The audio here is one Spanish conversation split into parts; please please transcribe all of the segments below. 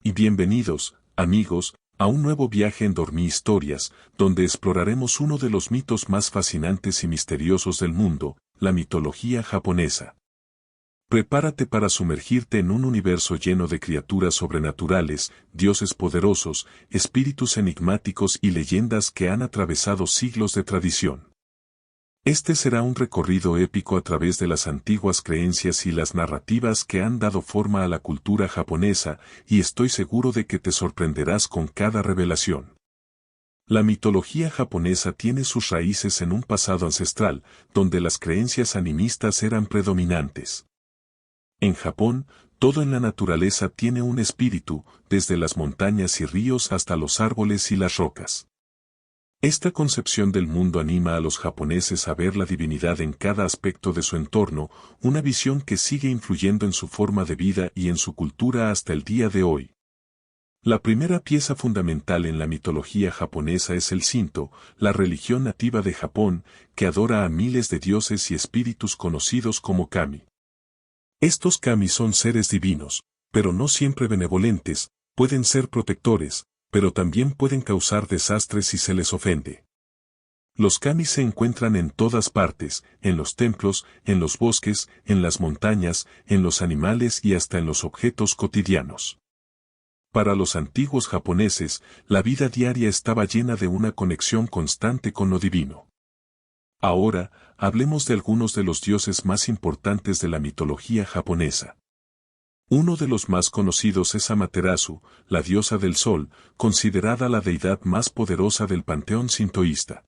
Y bienvenidos, amigos, a un nuevo viaje en Dormí Historias, donde exploraremos uno de los mitos más fascinantes y misteriosos del mundo, la mitología japonesa. Prepárate para sumergirte en un universo lleno de criaturas sobrenaturales, dioses poderosos, espíritus enigmáticos y leyendas que han atravesado siglos de tradición. Este será un recorrido épico a través de las antiguas creencias y las narrativas que han dado forma a la cultura japonesa, y estoy seguro de que te sorprenderás con cada revelación. La mitología japonesa tiene sus raíces en un pasado ancestral, donde las creencias animistas eran predominantes. En Japón, todo en la naturaleza tiene un espíritu, desde las montañas y ríos hasta los árboles y las rocas. Esta concepción del mundo anima a los japoneses a ver la divinidad en cada aspecto de su entorno, una visión que sigue influyendo en su forma de vida y en su cultura hasta el día de hoy. La primera pieza fundamental en la mitología japonesa es el Shinto, la religión nativa de Japón, que adora a miles de dioses y espíritus conocidos como kami. Estos kami son seres divinos, pero no siempre benevolentes, pueden ser protectores, pero también pueden causar desastres si se les ofende. Los kami se encuentran en todas partes, en los templos, en los bosques, en las montañas, en los animales y hasta en los objetos cotidianos. Para los antiguos japoneses, la vida diaria estaba llena de una conexión constante con lo divino. Ahora, hablemos de algunos de los dioses más importantes de la mitología japonesa. Uno de los más conocidos es Amaterasu, la diosa del sol, considerada la deidad más poderosa del panteón sintoísta.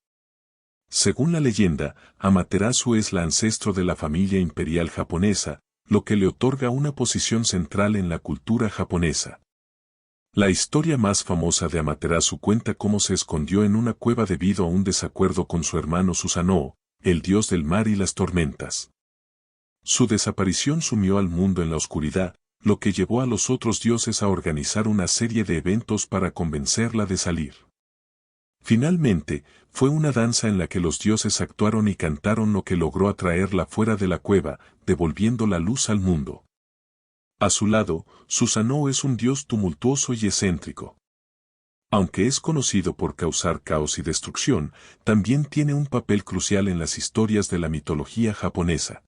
Según la leyenda, Amaterasu es la ancestro de la familia imperial japonesa, lo que le otorga una posición central en la cultura japonesa. La historia más famosa de Amaterasu cuenta cómo se escondió en una cueva debido a un desacuerdo con su hermano Susanoo, el dios del mar y las tormentas. Su desaparición sumió al mundo en la oscuridad, lo que llevó a los otros dioses a organizar una serie de eventos para convencerla de salir. Finalmente, fue una danza en la que los dioses actuaron y cantaron lo que logró atraerla fuera de la cueva, devolviendo la luz al mundo. A su lado, Susanoo es un dios tumultuoso y excéntrico. Aunque es conocido por causar caos y destrucción, también tiene un papel crucial en las historias de la mitología japonesa.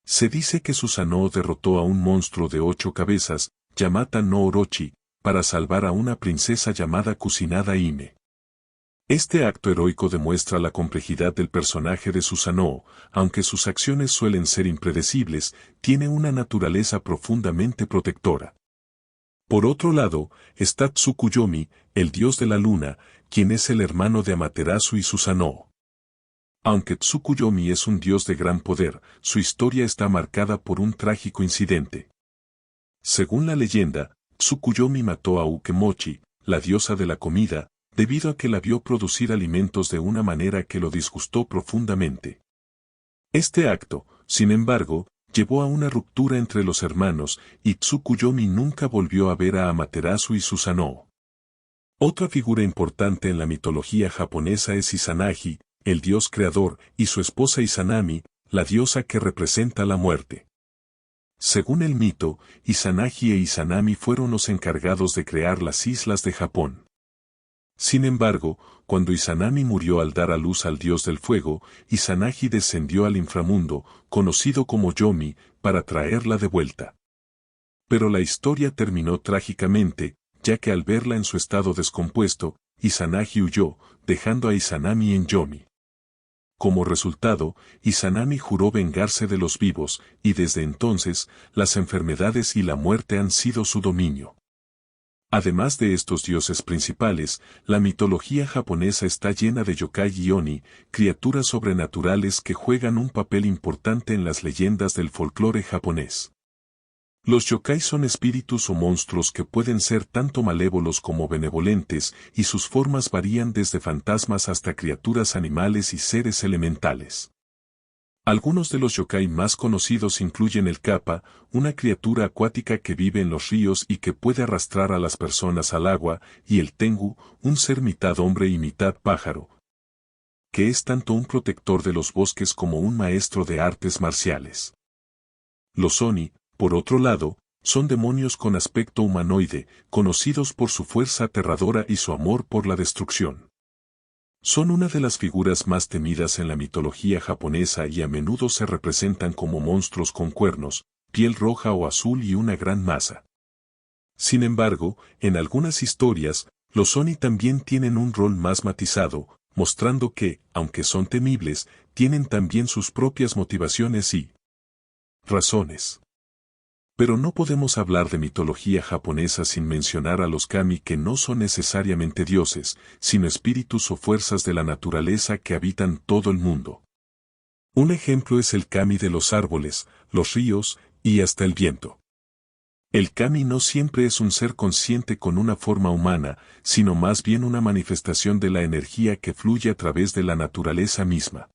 Se dice que Susanoo derrotó a un monstruo de 8 cabezas, Yamata no Orochi, para salvar a una princesa llamada Kusinada Hime. Este acto heroico demuestra la complejidad del personaje de Susanoo, aunque sus acciones suelen ser impredecibles, tiene una naturaleza profundamente protectora. Por otro lado, está Tsukuyomi, el dios de la luna, quien es el hermano de Amaterasu y Susanoo. Aunque Tsukuyomi es un dios de gran poder, su historia está marcada por un trágico incidente. Según la leyenda, Tsukuyomi mató a Ukemochi, la diosa de la comida, debido a que la vio producir alimentos de una manera que lo disgustó profundamente. Este acto, sin embargo, llevó a una ruptura entre los hermanos, y Tsukuyomi nunca volvió a ver a Amaterasu y Susanoo. Otra figura importante en la mitología japonesa es Izanagi, el dios creador, y su esposa Izanami, la diosa que representa la muerte. Según el mito, Izanagi e Izanami fueron los encargados de crear las islas de Japón. Sin embargo, cuando Izanami murió al dar a luz al dios del fuego, Izanagi descendió al inframundo, conocido como Yomi, para traerla de vuelta. Pero la historia terminó trágicamente, ya que al verla en su estado descompuesto, Izanagi huyó, dejando a Izanami en Yomi. Como resultado, Izanami juró vengarse de los vivos, y desde entonces, las enfermedades y la muerte han sido su dominio. Además de estos dioses principales, la mitología japonesa está llena de yokai y oni, criaturas sobrenaturales que juegan un papel importante en las leyendas del folclore japonés. Los yokai son espíritus o monstruos que pueden ser tanto malévolos como benevolentes, y sus formas varían desde fantasmas hasta criaturas animales y seres elementales. Algunos de los yokai más conocidos incluyen el kappa, una criatura acuática que vive en los ríos y que puede arrastrar a las personas al agua, y el tengu, un ser mitad hombre y mitad pájaro, que es tanto un protector de los bosques como un maestro de artes marciales. Los oni, por otro lado, Son demonios con aspecto humanoide, conocidos por su fuerza aterradora y su amor por la destrucción. Son una de las figuras más temidas en la mitología japonesa y a menudo se representan como monstruos con cuernos, piel roja o azul y una gran masa. Sin embargo, en algunas historias, los Oni también tienen un rol más matizado, mostrando que, aunque son temibles, tienen también sus propias motivaciones y razones. Pero no podemos hablar de mitología japonesa sin mencionar a los kami, que no son necesariamente dioses, sino espíritus o fuerzas de la naturaleza que habitan todo el mundo. Un ejemplo es el kami de los árboles, los ríos y hasta el viento. El kami no siempre es un ser consciente con una forma humana, sino más bien una manifestación de la energía que fluye a través de la naturaleza misma.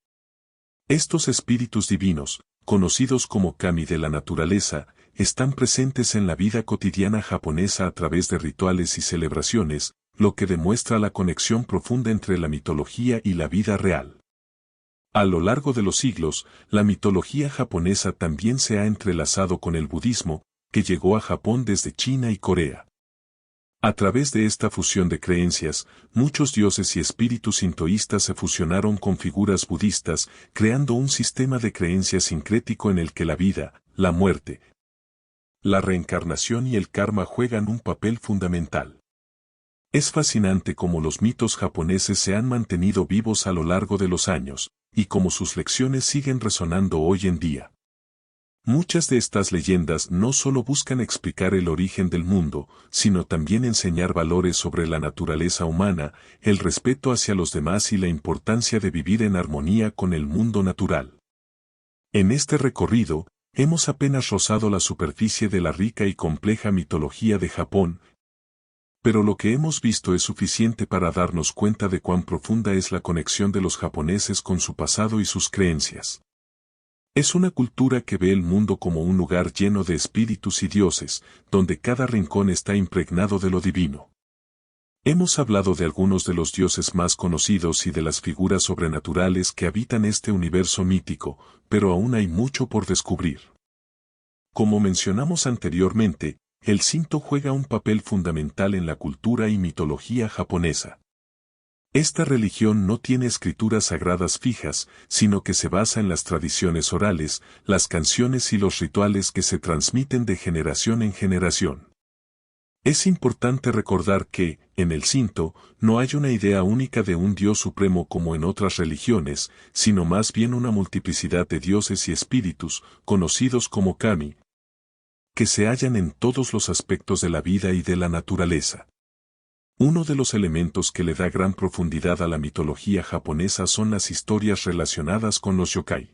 Estos espíritus divinos, conocidos como kami de la naturaleza, están presentes en la vida cotidiana japonesa a través de rituales y celebraciones, lo que demuestra la conexión profunda entre la mitología y la vida real. A lo largo de los siglos, la mitología japonesa también se ha entrelazado con el budismo, que llegó a Japón desde China y Corea. A través de esta fusión de creencias, muchos dioses y espíritus sintoístas se fusionaron con figuras budistas, creando un sistema de creencias sincrético en el que la vida, la muerte, la reencarnación y el karma juegan un papel fundamental. Es fascinante cómo los mitos japoneses se han mantenido vivos a lo largo de los años, y cómo sus lecciones siguen resonando hoy en día. Muchas de estas leyendas no solo buscan explicar el origen del mundo, sino también enseñar valores sobre la naturaleza humana, el respeto hacia los demás y la importancia de vivir en armonía con el mundo natural. En este recorrido, hemos apenas rozado la superficie de la rica y compleja mitología de Japón, pero lo que hemos visto es suficiente para darnos cuenta de cuán profunda es la conexión de los japoneses con su pasado y sus creencias. Es una cultura que ve el mundo como un lugar lleno de espíritus y dioses, donde cada rincón está impregnado de lo divino. Hemos hablado de algunos de los dioses más conocidos y de las figuras sobrenaturales que habitan este universo mítico, pero aún hay mucho por descubrir. Como mencionamos anteriormente, el Shinto juega un papel fundamental en la cultura y mitología japonesa. Esta religión no tiene escrituras sagradas fijas, sino que se basa en las tradiciones orales, las canciones y los rituales que se transmiten de generación en generación. Es importante recordar que, en el Shinto, no hay una idea única de un Dios supremo como en otras religiones, sino más bien una multiplicidad de dioses y espíritus, conocidos como kami, que se hallan en todos los aspectos de la vida y de la naturaleza. Uno de los elementos que le da gran profundidad a la mitología japonesa son las historias relacionadas con los yokai.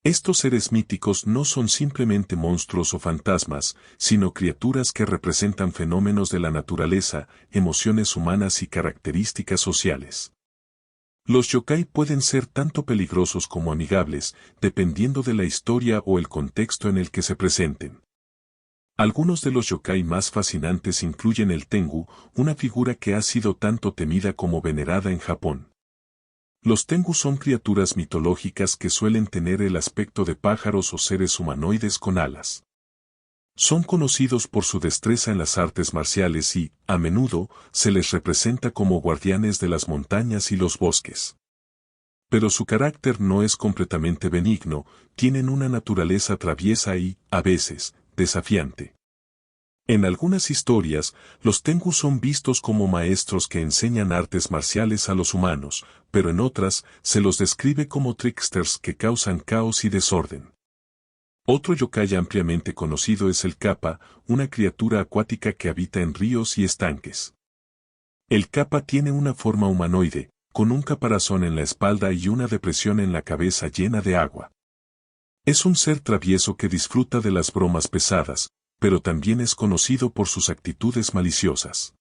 Estos seres míticos no son simplemente monstruos o fantasmas, sino criaturas que representan fenómenos de la naturaleza, emociones humanas y características sociales. Los yokai pueden ser tanto peligrosos como amigables, dependiendo de la historia o el contexto en el que se presenten. Algunos de los yokai más fascinantes incluyen el Tengu, una figura que ha sido tanto temida como venerada en Japón. Los Tengu son criaturas mitológicas que suelen tener el aspecto de pájaros o seres humanoides con alas. Son conocidos por su destreza en las artes marciales y, a menudo, se les representa como guardianes de las montañas y los bosques. Pero su carácter no es completamente benigno, tienen una naturaleza traviesa y, a veces, desafiante. En algunas historias, los Tengu son vistos como maestros que enseñan artes marciales a los humanos, pero en otras, se los describe como tricksters que causan caos y desorden. Otro yokai ampliamente conocido es el Kappa, una criatura acuática que habita en ríos y estanques. El Kappa tiene una forma humanoide, con un caparazón en la espalda y una depresión en la cabeza llena de agua. Es un ser travieso que disfruta de las bromas pesadas, pero también es conocido por sus actitudes maliciosas.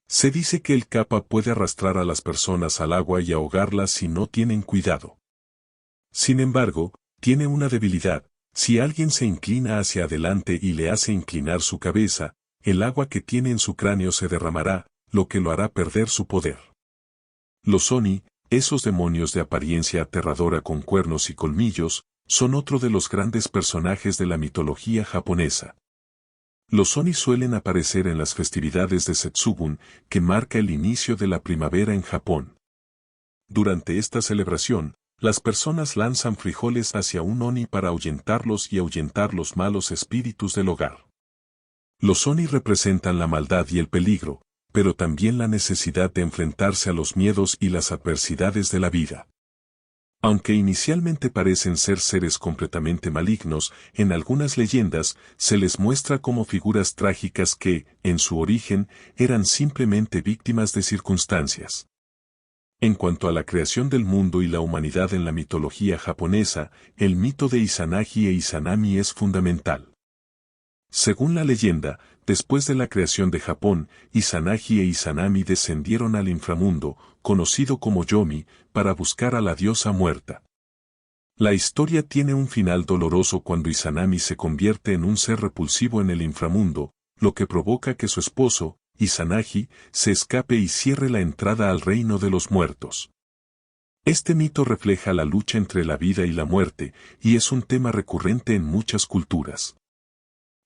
Se dice que el Kappa puede arrastrar a las personas al agua y ahogarlas si no tienen cuidado. Sin embargo, tiene una debilidad: si alguien se inclina hacia adelante y le hace inclinar su cabeza, el agua que tiene en su cráneo se derramará, lo que lo hará perder su poder. Los Oni, esos demonios de apariencia aterradora con cuernos y colmillos, son otro de los grandes personajes de la mitología japonesa. Los Oni suelen aparecer en las festividades de Setsubun, que marca el inicio de la primavera en Japón. Durante esta celebración, las personas lanzan frijoles hacia un Oni para ahuyentarlos y ahuyentar los malos espíritus del hogar. Los Oni representan la maldad y el peligro, pero también la necesidad de enfrentarse a los miedos y las adversidades de la vida. Aunque inicialmente parecen ser seres completamente malignos, en algunas leyendas se les muestra como figuras trágicas que, en su origen, eran simplemente víctimas de circunstancias. En cuanto a la creación del mundo y la humanidad en la mitología japonesa, el mito de Izanagi e Izanami es fundamental. Según la leyenda, después de la creación de Japón, Izanagi e Izanami descendieron al inframundo, conocido como Yomi, para buscar a la diosa muerta. La historia tiene un final doloroso cuando Izanami se convierte en un ser repulsivo en el inframundo, lo que provoca que su esposo, Izanagi, se escape y cierre la entrada al reino de los muertos. Este mito refleja la lucha entre la vida y la muerte, y es un tema recurrente en muchas culturas.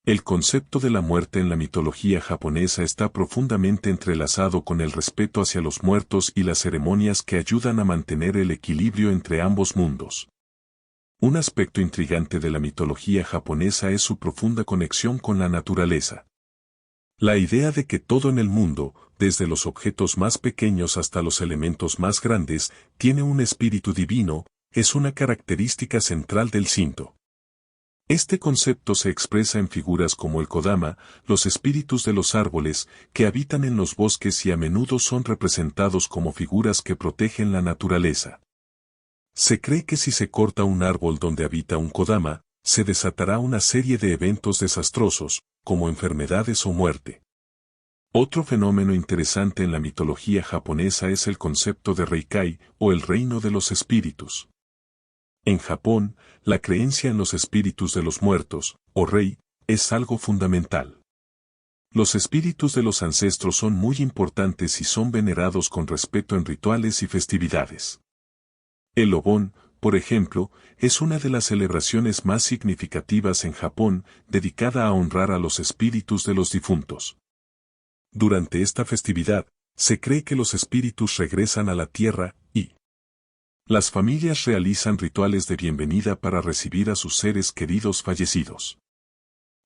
El concepto de la muerte en la mitología japonesa está profundamente entrelazado con el respeto hacia los muertos y las ceremonias que ayudan a mantener el equilibrio entre ambos mundos. Un aspecto intrigante de la mitología japonesa es su profunda conexión con la naturaleza. La idea de que todo en el mundo, desde los objetos más pequeños hasta los elementos más grandes, tiene un espíritu divino, es una característica central del Shinto. Este concepto se expresa en figuras como el Kodama, los espíritus de los árboles, que habitan en los bosques y a menudo son representados como figuras que protegen la naturaleza. Se cree que si se corta un árbol donde habita un Kodama, se desatará una serie de eventos desastrosos, como enfermedades o muerte. Otro fenómeno interesante en la mitología japonesa es el concepto de Reikai, o el reino de los espíritus. En Japón, la creencia en los espíritus de los muertos, o rei, es algo fundamental. Los espíritus de los ancestros son muy importantes y son venerados con respeto en rituales y festividades. El Obon, por ejemplo, es una de las celebraciones más significativas en Japón, dedicada a honrar a los espíritus de los difuntos. Durante esta festividad, se cree que los espíritus regresan a la tierra, y las familias realizan rituales de bienvenida para recibir a sus seres queridos fallecidos.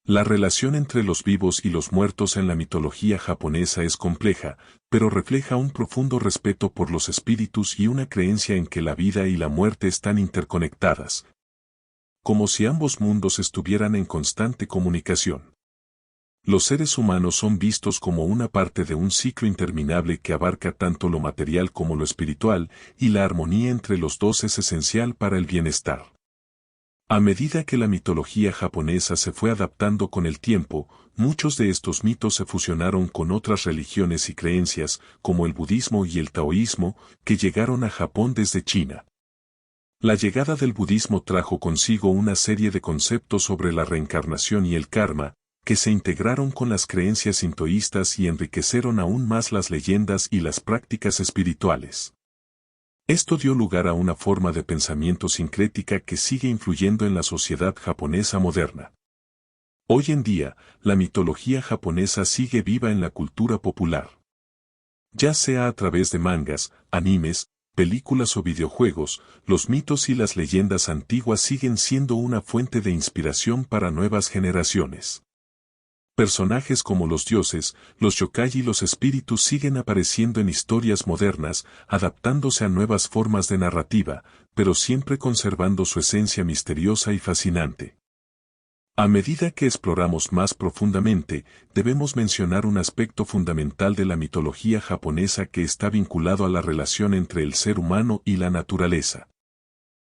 La relación entre los vivos y los muertos en la mitología japonesa es compleja, pero refleja un profundo respeto por los espíritus y una creencia en que la vida y la muerte están interconectadas, como si ambos mundos estuvieran en constante comunicación. Los seres humanos son vistos como una parte de un ciclo interminable que abarca tanto lo material como lo espiritual, y la armonía entre los dos es esencial para el bienestar. A medida que la mitología japonesa se fue adaptando con el tiempo, muchos de estos mitos se fusionaron con otras religiones y creencias, como el budismo y el taoísmo, que llegaron a Japón desde China. La llegada del budismo trajo consigo una serie de conceptos sobre la reencarnación y el karma, que se integraron con las creencias sintoístas y enriquecieron aún más las leyendas y las prácticas espirituales. Esto dio lugar a una forma de pensamiento sincrética que sigue influyendo en la sociedad japonesa moderna. Hoy en día, la mitología japonesa sigue viva en la cultura popular. Ya sea a través de mangas, animes, películas o videojuegos, los mitos y las leyendas antiguas siguen siendo una fuente de inspiración para nuevas generaciones. Personajes como los dioses, los yokai y los espíritus siguen apareciendo en historias modernas, adaptándose a nuevas formas de narrativa, pero siempre conservando su esencia misteriosa y fascinante. A medida que exploramos más profundamente, debemos mencionar un aspecto fundamental de la mitología japonesa que está vinculado a la relación entre el ser humano y la naturaleza.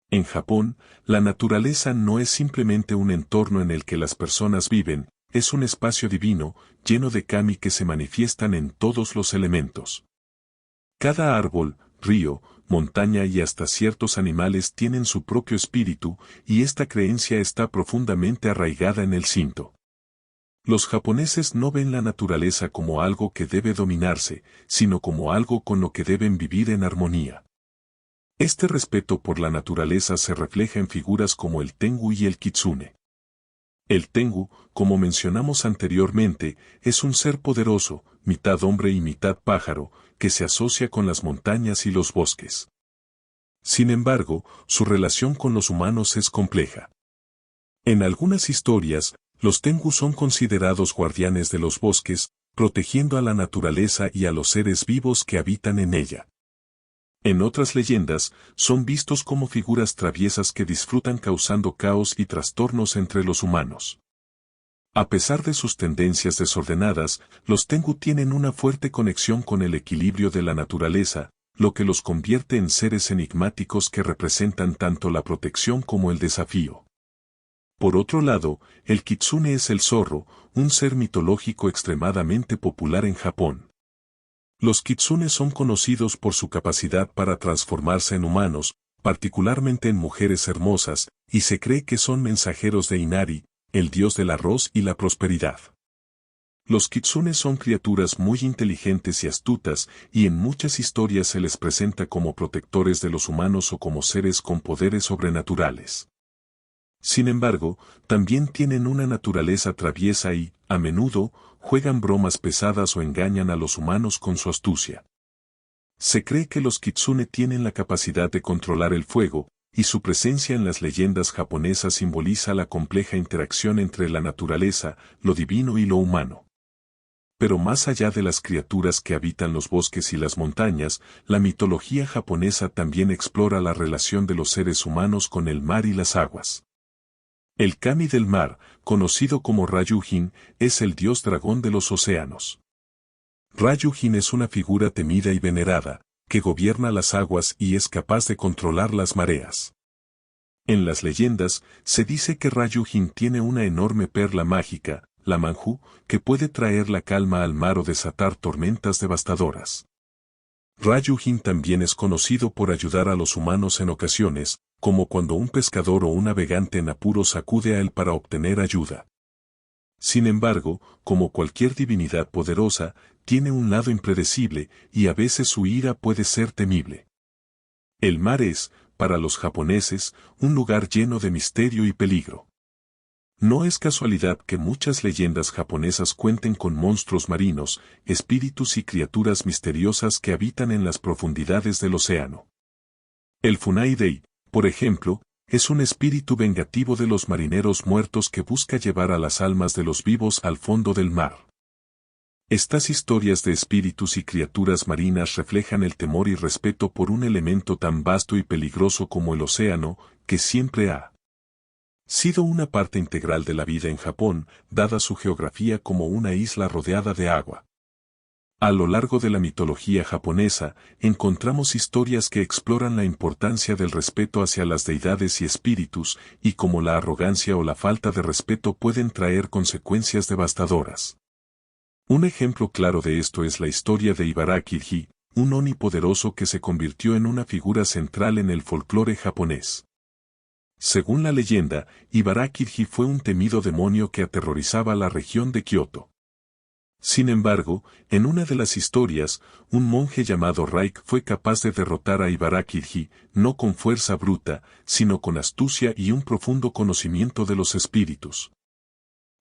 En Japón, la naturaleza no es simplemente un entorno en el que las personas viven, es un espacio divino, lleno de kami que se manifiestan en todos los elementos. Cada árbol, río, montaña y hasta ciertos animales tienen su propio espíritu, y esta creencia está profundamente arraigada en el Shinto. Los japoneses no ven la naturaleza como algo que debe dominarse, sino como algo con lo que deben vivir en armonía. Este respeto por la naturaleza se refleja en figuras como el Tengu y el Kitsune. El Tengu, como mencionamos anteriormente, es un ser poderoso, mitad hombre y mitad pájaro, que se asocia con las montañas y los bosques. Sin embargo, su relación con los humanos es compleja. En algunas historias, los Tengu son considerados guardianes de los bosques, protegiendo a la naturaleza y a los seres vivos que habitan en ella. En otras leyendas, son vistos como figuras traviesas que disfrutan causando caos y trastornos entre los humanos. A pesar de sus tendencias desordenadas, los Tengu tienen una fuerte conexión con el equilibrio de la naturaleza, lo que los convierte en seres enigmáticos que representan tanto la protección como el desafío. Por otro lado, el Kitsune es el zorro, un ser mitológico extremadamente popular en Japón. Los kitsunes son conocidos por su capacidad para transformarse en humanos, particularmente en mujeres hermosas, y se cree que son mensajeros de Inari, el dios del arroz y la prosperidad. Los kitsunes son criaturas muy inteligentes y astutas, y en muchas historias se les presenta como protectores de los humanos o como seres con poderes sobrenaturales. Sin embargo, también tienen una naturaleza traviesa y, a menudo, juegan bromas pesadas o engañan a los humanos con su astucia. Se cree que los kitsune tienen la capacidad de controlar el fuego, y su presencia en las leyendas japonesas simboliza la compleja interacción entre la naturaleza, lo divino y lo humano. Pero más allá de las criaturas que habitan los bosques y las montañas, la mitología japonesa también explora la relación de los seres humanos con el mar y las aguas. El kami del mar, conocido como Ryujin, es el dios dragón de los océanos. Ryujin es una figura temida y venerada, que gobierna las aguas y es capaz de controlar las mareas. En las leyendas, se dice que Ryujin tiene una enorme perla mágica, la Manju, que puede traer la calma al mar o desatar tormentas devastadoras. Ryujin también es conocido por ayudar a los humanos en ocasiones, como cuando un pescador o un navegante en apuros acude a él para obtener ayuda. Sin embargo, como cualquier divinidad poderosa, tiene un lado impredecible, y a veces su ira puede ser temible. El mar es, para los japoneses, un lugar lleno de misterio y peligro. No es casualidad que muchas leyendas japonesas cuenten con monstruos marinos, espíritus y criaturas misteriosas que habitan en las profundidades del océano. El Funai-dei, por ejemplo, es un espíritu vengativo de los marineros muertos que busca llevar a las almas de los vivos al fondo del mar. Estas historias de espíritus y criaturas marinas reflejan el temor y respeto por un elemento tan vasto y peligroso como el océano, que siempre ha sido una parte integral de la vida en Japón, dada su geografía como una isla rodeada de agua. A lo largo de la mitología japonesa, encontramos historias que exploran la importancia del respeto hacia las deidades y espíritus, y cómo la arrogancia o la falta de respeto pueden traer consecuencias devastadoras. Un ejemplo claro de esto es la historia de Ibaraki-ji, un oni poderoso que se convirtió en una figura central en el folclore japonés. Según la leyenda, Ibaraki-ji fue un temido demonio que aterrorizaba la región de Kioto. Sin embargo, en una de las historias, un monje llamado Raik fue capaz de derrotar a Ibaraki-ji, no con fuerza bruta, sino con astucia y un profundo conocimiento de los espíritus.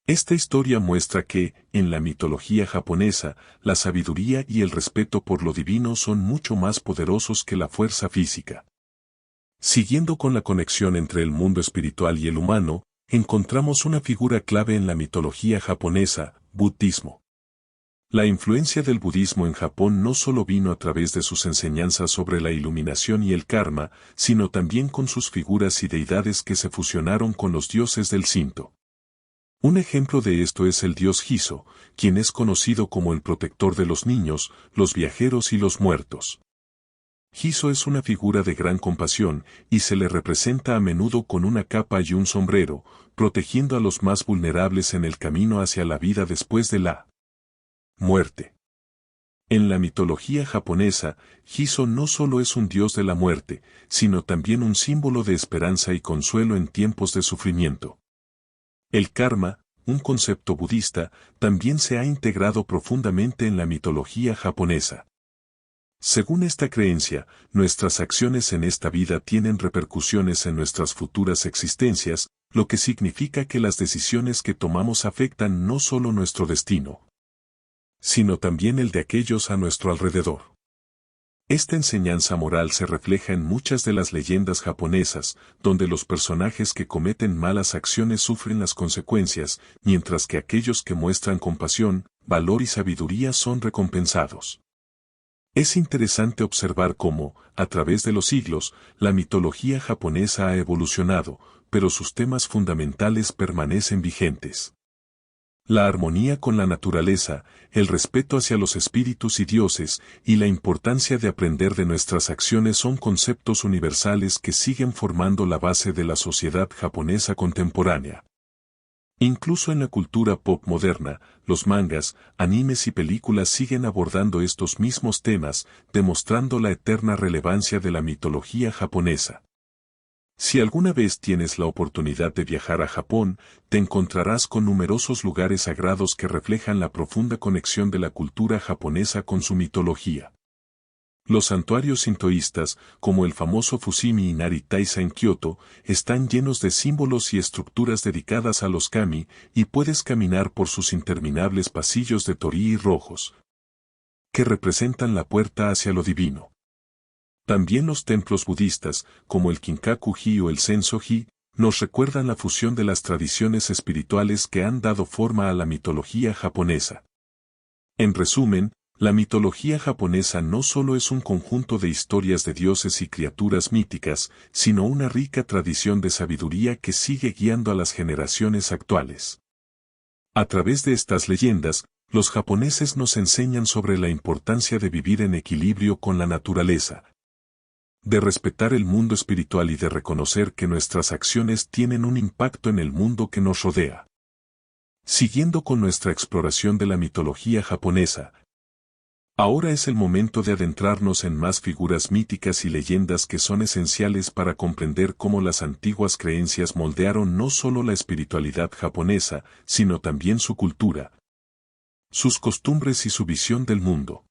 Esta historia muestra que, en la mitología japonesa, la sabiduría y el respeto por lo divino son mucho más poderosos que la fuerza física. Siguiendo con la conexión entre el mundo espiritual y el humano, encontramos una figura clave en la mitología japonesa, budismo. La influencia del budismo en Japón no solo vino a través de sus enseñanzas sobre la iluminación y el karma, sino también con sus figuras y deidades que se fusionaron con los dioses del Shinto. Un ejemplo de esto es el dios Jiso, quien es conocido como el protector de los niños, los viajeros y los muertos. Jiso es una figura de gran compasión, y se le representa a menudo con una capa y un sombrero, protegiendo a los más vulnerables en el camino hacia la vida después de la muerte. En la mitología japonesa, Jiso no solo es un dios de la muerte, sino también un símbolo de esperanza y consuelo en tiempos de sufrimiento. El karma, un concepto budista, también se ha integrado profundamente en la mitología japonesa. Según esta creencia, nuestras acciones en esta vida tienen repercusiones en nuestras futuras existencias, lo que significa que las decisiones que tomamos afectan no solo nuestro destino, sino también el de aquellos a nuestro alrededor. Esta enseñanza moral se refleja en muchas de las leyendas japonesas, donde los personajes que cometen malas acciones sufren las consecuencias, mientras que aquellos que muestran compasión, valor y sabiduría son recompensados. Es interesante observar cómo, a través de los siglos, la mitología japonesa ha evolucionado, pero sus temas fundamentales permanecen vigentes. La armonía con la naturaleza, el respeto hacia los espíritus y dioses, y la importancia de aprender de nuestras acciones son conceptos universales que siguen formando la base de la sociedad japonesa contemporánea. Incluso en la cultura pop moderna, los mangas, animes y películas siguen abordando estos mismos temas, demostrando la eterna relevancia de la mitología japonesa. Si alguna vez tienes la oportunidad de viajar a Japón, te encontrarás con numerosos lugares sagrados que reflejan la profunda conexión de la cultura japonesa con su mitología. Los santuarios sintoístas, como el famoso Fushimi Inari Taisa en Kioto, están llenos de símbolos y estructuras dedicadas a los kami, y puedes caminar por sus interminables pasillos de torii rojos, que representan la puerta hacia lo divino. También los templos budistas, como el Kinkaku-ji o el Senso-ji, nos recuerdan la fusión de las tradiciones espirituales que han dado forma a la mitología japonesa. En resumen, la mitología japonesa no solo es un conjunto de historias de dioses y criaturas míticas, sino una rica tradición de sabiduría que sigue guiando a las generaciones actuales. A través de estas leyendas, los japoneses nos enseñan sobre la importancia de vivir en equilibrio con la naturaleza, de respetar el mundo espiritual y de reconocer que nuestras acciones tienen un impacto en el mundo que nos rodea. Siguiendo con nuestra exploración de la mitología japonesa, ahora es el momento de adentrarnos en más figuras míticas y leyendas que son esenciales para comprender cómo las antiguas creencias moldearon no solo la espiritualidad japonesa, sino también su cultura, sus costumbres y su visión del mundo.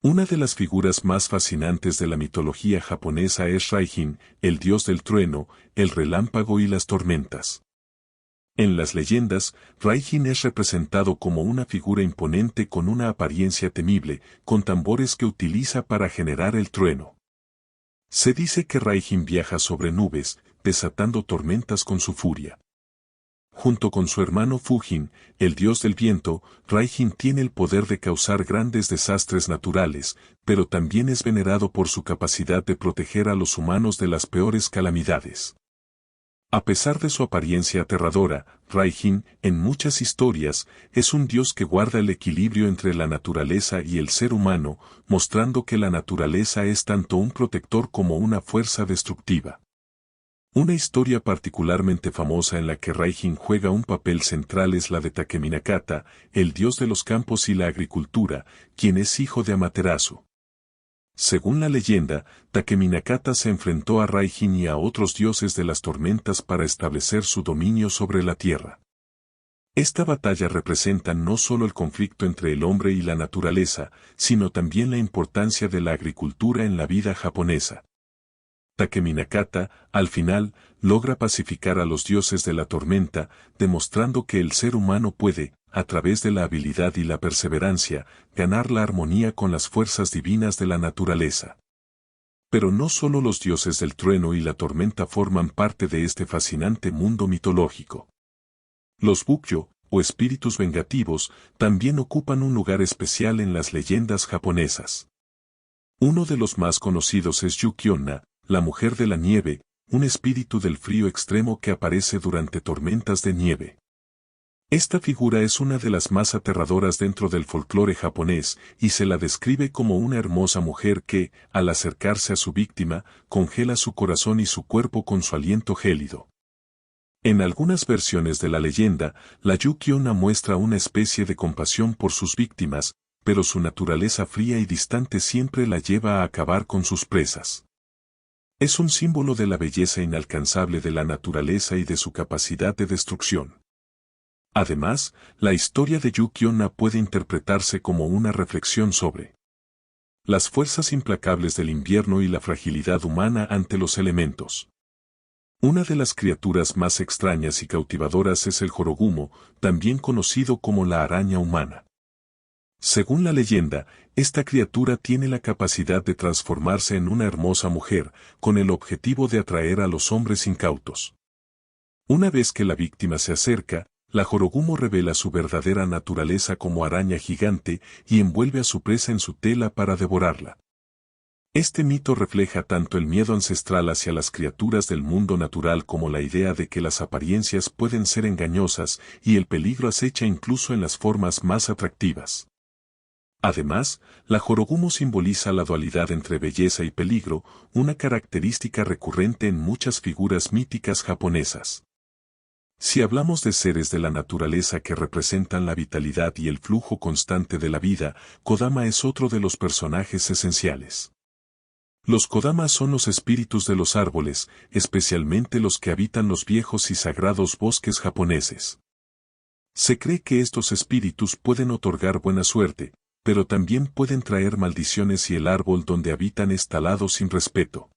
Una de las figuras más fascinantes de la mitología japonesa es Raijin, el dios del trueno, el relámpago y las tormentas. En las leyendas, Raijin es representado como una figura imponente con una apariencia temible, con tambores que utiliza para generar el trueno. Se dice que Raijin viaja sobre nubes, desatando tormentas con su furia. Junto con su hermano Fujin, el dios del viento, Raijin tiene el poder de causar grandes desastres naturales, pero también es venerado por su capacidad de proteger a los humanos de las peores calamidades. A pesar de su apariencia aterradora, Raijin, en muchas historias, es un dios que guarda el equilibrio entre la naturaleza y el ser humano, mostrando que la naturaleza es tanto un protector como una fuerza destructiva. Una historia particularmente famosa en la que Raijin juega un papel central es la de Takeminakata, el dios de los campos y la agricultura, quien es hijo de Amaterasu. Según la leyenda, Takeminakata se enfrentó a Raijin y a otros dioses de las tormentas para establecer su dominio sobre la tierra. Esta batalla representa no solo el conflicto entre el hombre y la naturaleza, sino también la importancia de la agricultura en la vida japonesa. Takeminakata, al final, logra pacificar a los dioses de la tormenta, demostrando que el ser humano puede, a través de la habilidad y la perseverancia, ganar la armonía con las fuerzas divinas de la naturaleza. Pero no solo los dioses del trueno y la tormenta forman parte de este fascinante mundo mitológico. Los Bukyo, o espíritus vengativos, también ocupan un lugar especial en las leyendas japonesas. Uno de los más conocidos es Yuki-onna, la mujer de la nieve, un espíritu del frío extremo que aparece durante tormentas de nieve. Esta figura es una de las más aterradoras dentro del folclore japonés y se la describe como una hermosa mujer que, al acercarse a su víctima, congela su corazón y su cuerpo con su aliento gélido. En algunas versiones de la leyenda, la Yuki-onna muestra una especie de compasión por sus víctimas, pero su naturaleza fría y distante siempre la lleva a acabar con sus presas. Es un símbolo de la belleza inalcanzable de la naturaleza y de su capacidad de destrucción. Además, la historia de Yuki-onna puede interpretarse como una reflexión sobre las fuerzas implacables del invierno y la fragilidad humana ante los elementos. Una de las criaturas más extrañas y cautivadoras es el jorogumo, también conocido como la araña humana. Según la leyenda, esta criatura tiene la capacidad de transformarse en una hermosa mujer, con el objetivo de atraer a los hombres incautos. Una vez que la víctima se acerca, la jorogumo revela su verdadera naturaleza como araña gigante y envuelve a su presa en su tela para devorarla. Este mito refleja tanto el miedo ancestral hacia las criaturas del mundo natural como la idea de que las apariencias pueden ser engañosas y el peligro acecha incluso en las formas más atractivas. Además, la jorogumo simboliza la dualidad entre belleza y peligro, una característica recurrente en muchas figuras míticas japonesas. Si hablamos de seres de la naturaleza que representan la vitalidad y el flujo constante de la vida, Kodama es otro de los personajes esenciales. Los Kodamas son los espíritus de los árboles, especialmente los que habitan los viejos y sagrados bosques japoneses. Se cree que estos espíritus pueden otorgar buena suerte, pero también pueden traer maldiciones si el árbol donde habitan es talado sin respeto.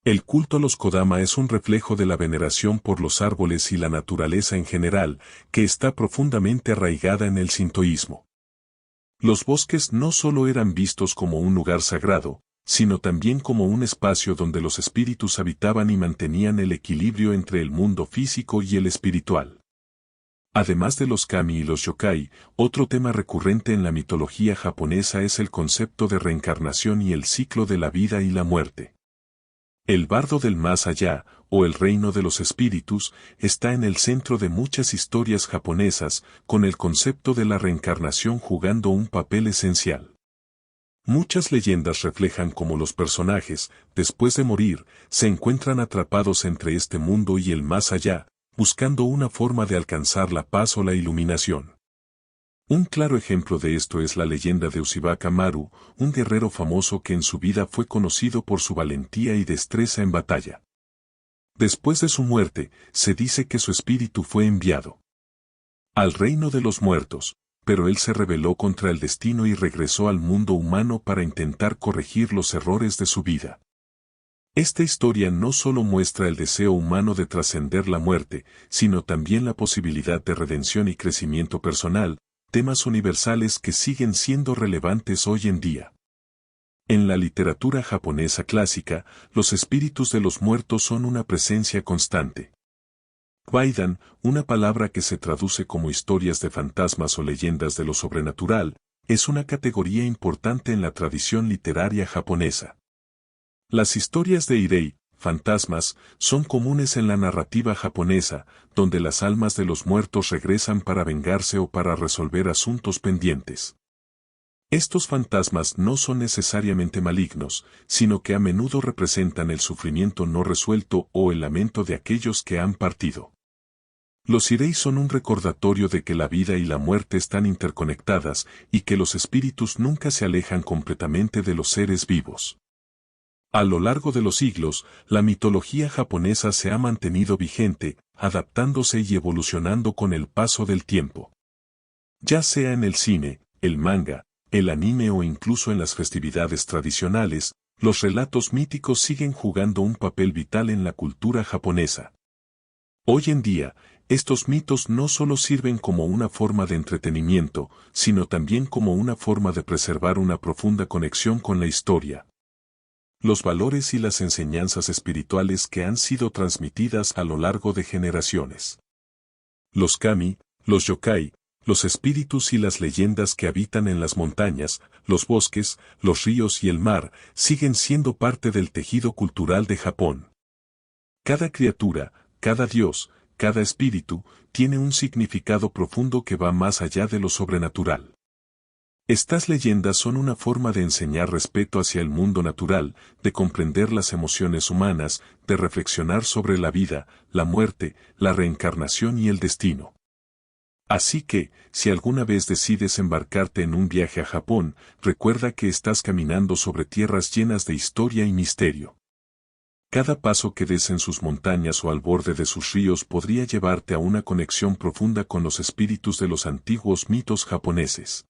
El culto a los Kodama es un reflejo de la veneración por los árboles y la naturaleza en general, que está profundamente arraigada en el sintoísmo. Los bosques no solo eran vistos como un lugar sagrado, sino también como un espacio donde los espíritus habitaban y mantenían el equilibrio entre el mundo físico y el espiritual. Además de los kami y los yokai, otro tema recurrente en la mitología japonesa es el concepto de reencarnación y el ciclo de la vida y la muerte. El bardo del más allá, o el reino de los espíritus, está en el centro de muchas historias japonesas, con el concepto de la reencarnación jugando un papel esencial. Muchas leyendas reflejan cómo los personajes, después de morir, se encuentran atrapados entre este mundo y el más allá, buscando una forma de alcanzar la paz o la iluminación. Un claro ejemplo de esto es la leyenda de Uzibaka Maru, un guerrero famoso que en su vida fue conocido por su valentía y destreza en batalla. Después de su muerte, se dice que su espíritu fue enviado al reino de los muertos, pero él se rebeló contra el destino y regresó al mundo humano para intentar corregir los errores de su vida. Esta historia no solo muestra el deseo humano de trascender la muerte, sino también la posibilidad de redención y crecimiento personal, temas universales que siguen siendo relevantes hoy en día. En la literatura japonesa clásica, los espíritus de los muertos son una presencia constante. Kwaidan, una palabra que se traduce como historias de fantasmas o leyendas de lo sobrenatural, es una categoría importante en la tradición literaria japonesa. Las historias de Irei, fantasmas, son comunes en la narrativa japonesa, donde las almas de los muertos regresan para vengarse o para resolver asuntos pendientes. Estos fantasmas no son necesariamente malignos, sino que a menudo representan el sufrimiento no resuelto o el lamento de aquellos que han partido. Los Irei son un recordatorio de que la vida y la muerte están interconectadas y que los espíritus nunca se alejan completamente de los seres vivos. A lo largo de los siglos, la mitología japonesa se ha mantenido vigente, adaptándose y evolucionando con el paso del tiempo. Ya sea en el cine, el manga, el anime o incluso en las festividades tradicionales, los relatos míticos siguen jugando un papel vital en la cultura japonesa. Hoy en día, estos mitos no solo sirven como una forma de entretenimiento, sino también como una forma de preservar una profunda conexión con la historia, los valores y las enseñanzas espirituales que han sido transmitidas a lo largo de generaciones. Los kami, los yokai, los espíritus y las leyendas que habitan en las montañas, los bosques, los ríos y el mar, siguen siendo parte del tejido cultural de Japón. Cada criatura, cada dios, cada espíritu, tiene un significado profundo que va más allá de lo sobrenatural. Estas leyendas son una forma de enseñar respeto hacia el mundo natural, de comprender las emociones humanas, de reflexionar sobre la vida, la muerte, la reencarnación y el destino. Así que, si alguna vez decides embarcarte en un viaje a Japón, recuerda que estás caminando sobre tierras llenas de historia y misterio. Cada paso que des en sus montañas o al borde de sus ríos podría llevarte a una conexión profunda con los espíritus de los antiguos mitos japoneses.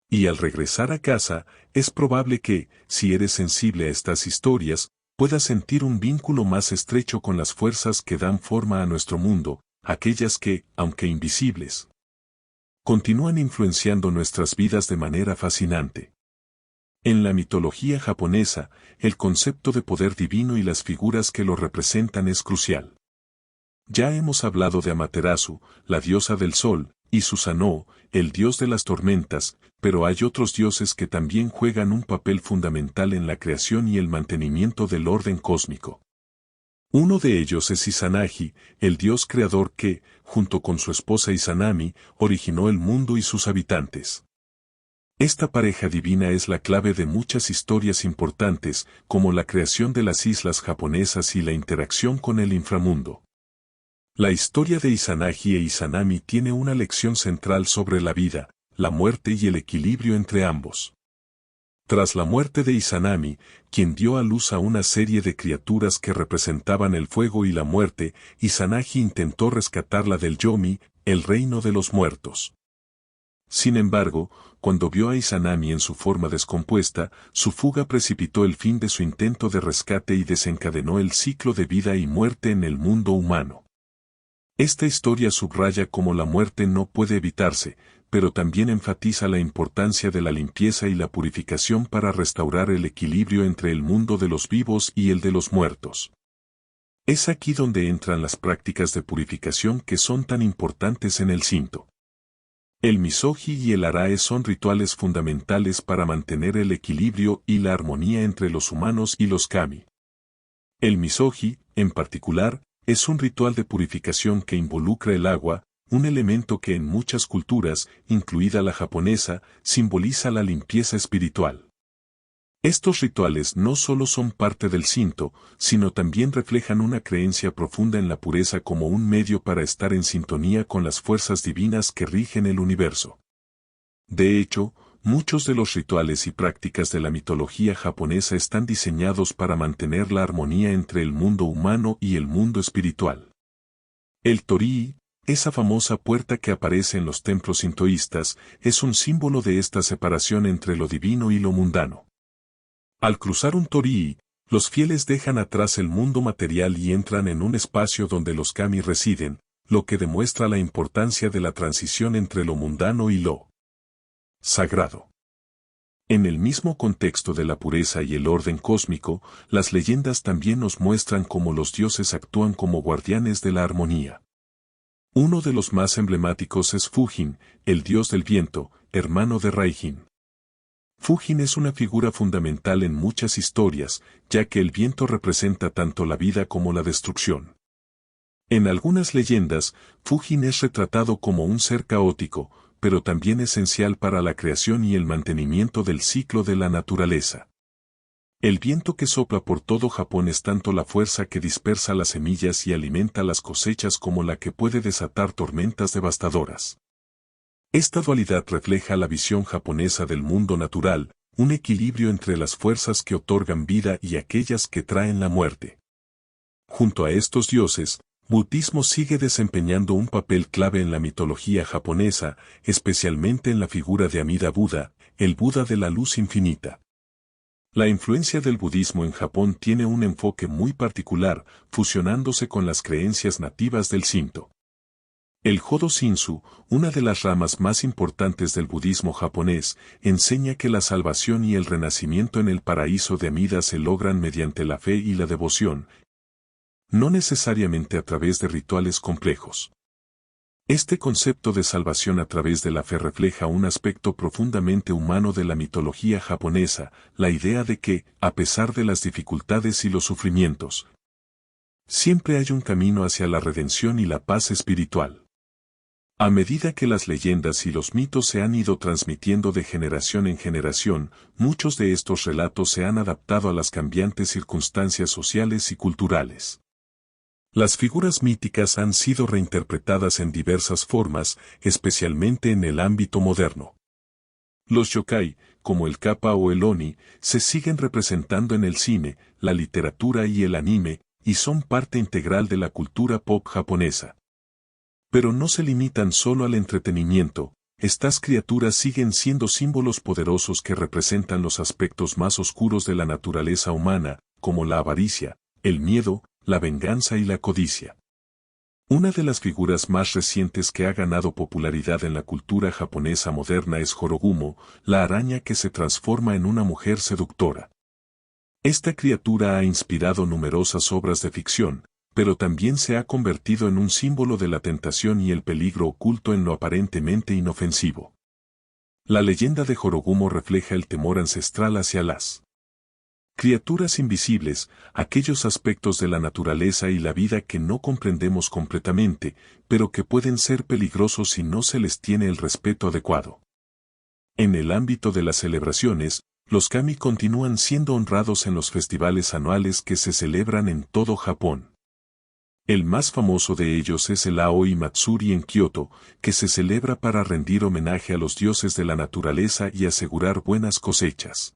Y al regresar a casa, es probable que, si eres sensible a estas historias, pueda sentir un vínculo más estrecho con las fuerzas que dan forma a nuestro mundo, aquellas que, aunque invisibles, continúan influenciando nuestras vidas de manera fascinante. En la mitología japonesa, el concepto de poder divino y las figuras que lo representan es crucial. Ya hemos hablado de Amaterasu, la diosa del sol, y Susanoo, el dios de las tormentas, pero hay otros dioses que también juegan un papel fundamental en la creación y el mantenimiento del orden cósmico. Uno de ellos es Izanagi, el dios creador que, junto con su esposa Izanami, originó el mundo y sus habitantes. Esta pareja divina es la clave de muchas historias importantes, como la creación de las islas japonesas y la interacción con el inframundo. La historia de Izanagi e Izanami tiene una lección central sobre la vida, la muerte y el equilibrio entre ambos. Tras la muerte de Izanami, quien dio a luz a una serie de criaturas que representaban el fuego y la muerte, Izanagi intentó rescatarla del Yomi, el reino de los muertos. Sin embargo, cuando vio a Izanami en su forma descompuesta, su fuga precipitó el fin de su intento de rescate y desencadenó el ciclo de vida y muerte en el mundo humano. Esta historia subraya cómo la muerte no puede evitarse, pero también enfatiza la importancia de la limpieza y la purificación para restaurar el equilibrio entre el mundo de los vivos y el de los muertos. Es aquí donde entran las prácticas de purificación que son tan importantes en el Shinto. El misogi y el arae son rituales fundamentales para mantener el equilibrio y la armonía entre los humanos y los kami. El misogi, en particular, es un ritual de purificación que involucra el agua, un elemento que en muchas culturas, incluida la japonesa, simboliza la limpieza espiritual. Estos rituales no solo son parte del Shinto, sino también reflejan una creencia profunda en la pureza como un medio para estar en sintonía con las fuerzas divinas que rigen el universo. De hecho, muchos de los rituales y prácticas de la mitología japonesa están diseñados para mantener la armonía entre el mundo humano y el mundo espiritual. El torii, esa famosa puerta que aparece en los templos sintoístas, es un símbolo de esta separación entre lo divino y lo mundano. Al cruzar un torii, los fieles dejan atrás el mundo material y entran en un espacio donde los kami residen, lo que demuestra la importancia de la transición entre lo mundano y lo sagrado. En el mismo contexto de la pureza y el orden cósmico, las leyendas también nos muestran cómo los dioses actúan como guardianes de la armonía. Uno de los más emblemáticos es Fujin, el dios del viento, hermano de Raijin. Fujin es una figura fundamental en muchas historias, ya que el viento representa tanto la vida como la destrucción. En algunas leyendas, Fujin es retratado como un ser caótico, pero también esencial para la creación y el mantenimiento del ciclo de la naturaleza. El viento que sopla por todo Japón es tanto la fuerza que dispersa las semillas y alimenta las cosechas como la que puede desatar tormentas devastadoras. Esta dualidad refleja la visión japonesa del mundo natural, un equilibrio entre las fuerzas que otorgan vida y aquellas que traen la muerte. Junto a estos dioses, budismo sigue desempeñando un papel clave en la mitología japonesa, especialmente en la figura de Amida Buda, el Buda de la luz infinita. La influencia del budismo en Japón tiene un enfoque muy particular, fusionándose con las creencias nativas del Shinto. El Jodo Shinshu, una de las ramas más importantes del budismo japonés, enseña que la salvación y el renacimiento en el paraíso de Amida se logran mediante la fe y la devoción, no necesariamente a través de rituales complejos. Este concepto de salvación a través de la fe refleja un aspecto profundamente humano de la mitología japonesa, la idea de que, a pesar de las dificultades y los sufrimientos, siempre hay un camino hacia la redención y la paz espiritual. A medida que las leyendas y los mitos se han ido transmitiendo de generación en generación, muchos de estos relatos se han adaptado a las cambiantes circunstancias sociales y culturales. Las figuras míticas han sido reinterpretadas en diversas formas, especialmente en el ámbito moderno. Los yokai, como el kappa o el oni, se siguen representando en el cine, la literatura y el anime, y son parte integral de la cultura pop japonesa. Pero no se limitan solo al entretenimiento, estas criaturas siguen siendo símbolos poderosos que representan los aspectos más oscuros de la naturaleza humana, como la avaricia, el miedo, la venganza y la codicia. Una de las figuras más recientes que ha ganado popularidad en la cultura japonesa moderna es Jorogumo, la araña que se transforma en una mujer seductora. Esta criatura ha inspirado numerosas obras de ficción, pero también se ha convertido en un símbolo de la tentación y el peligro oculto en lo aparentemente inofensivo. La leyenda de Jorogumo refleja el temor ancestral hacia las criaturas invisibles, aquellos aspectos de la naturaleza y la vida que no comprendemos completamente, pero que pueden ser peligrosos si no se les tiene el respeto adecuado. En el ámbito de las celebraciones, los kami continúan siendo honrados en los festivales anuales que se celebran en todo Japón. El más famoso de ellos es el Aoi Matsuri en Kioto, que se celebra para rendir homenaje a los dioses de la naturaleza y asegurar buenas cosechas.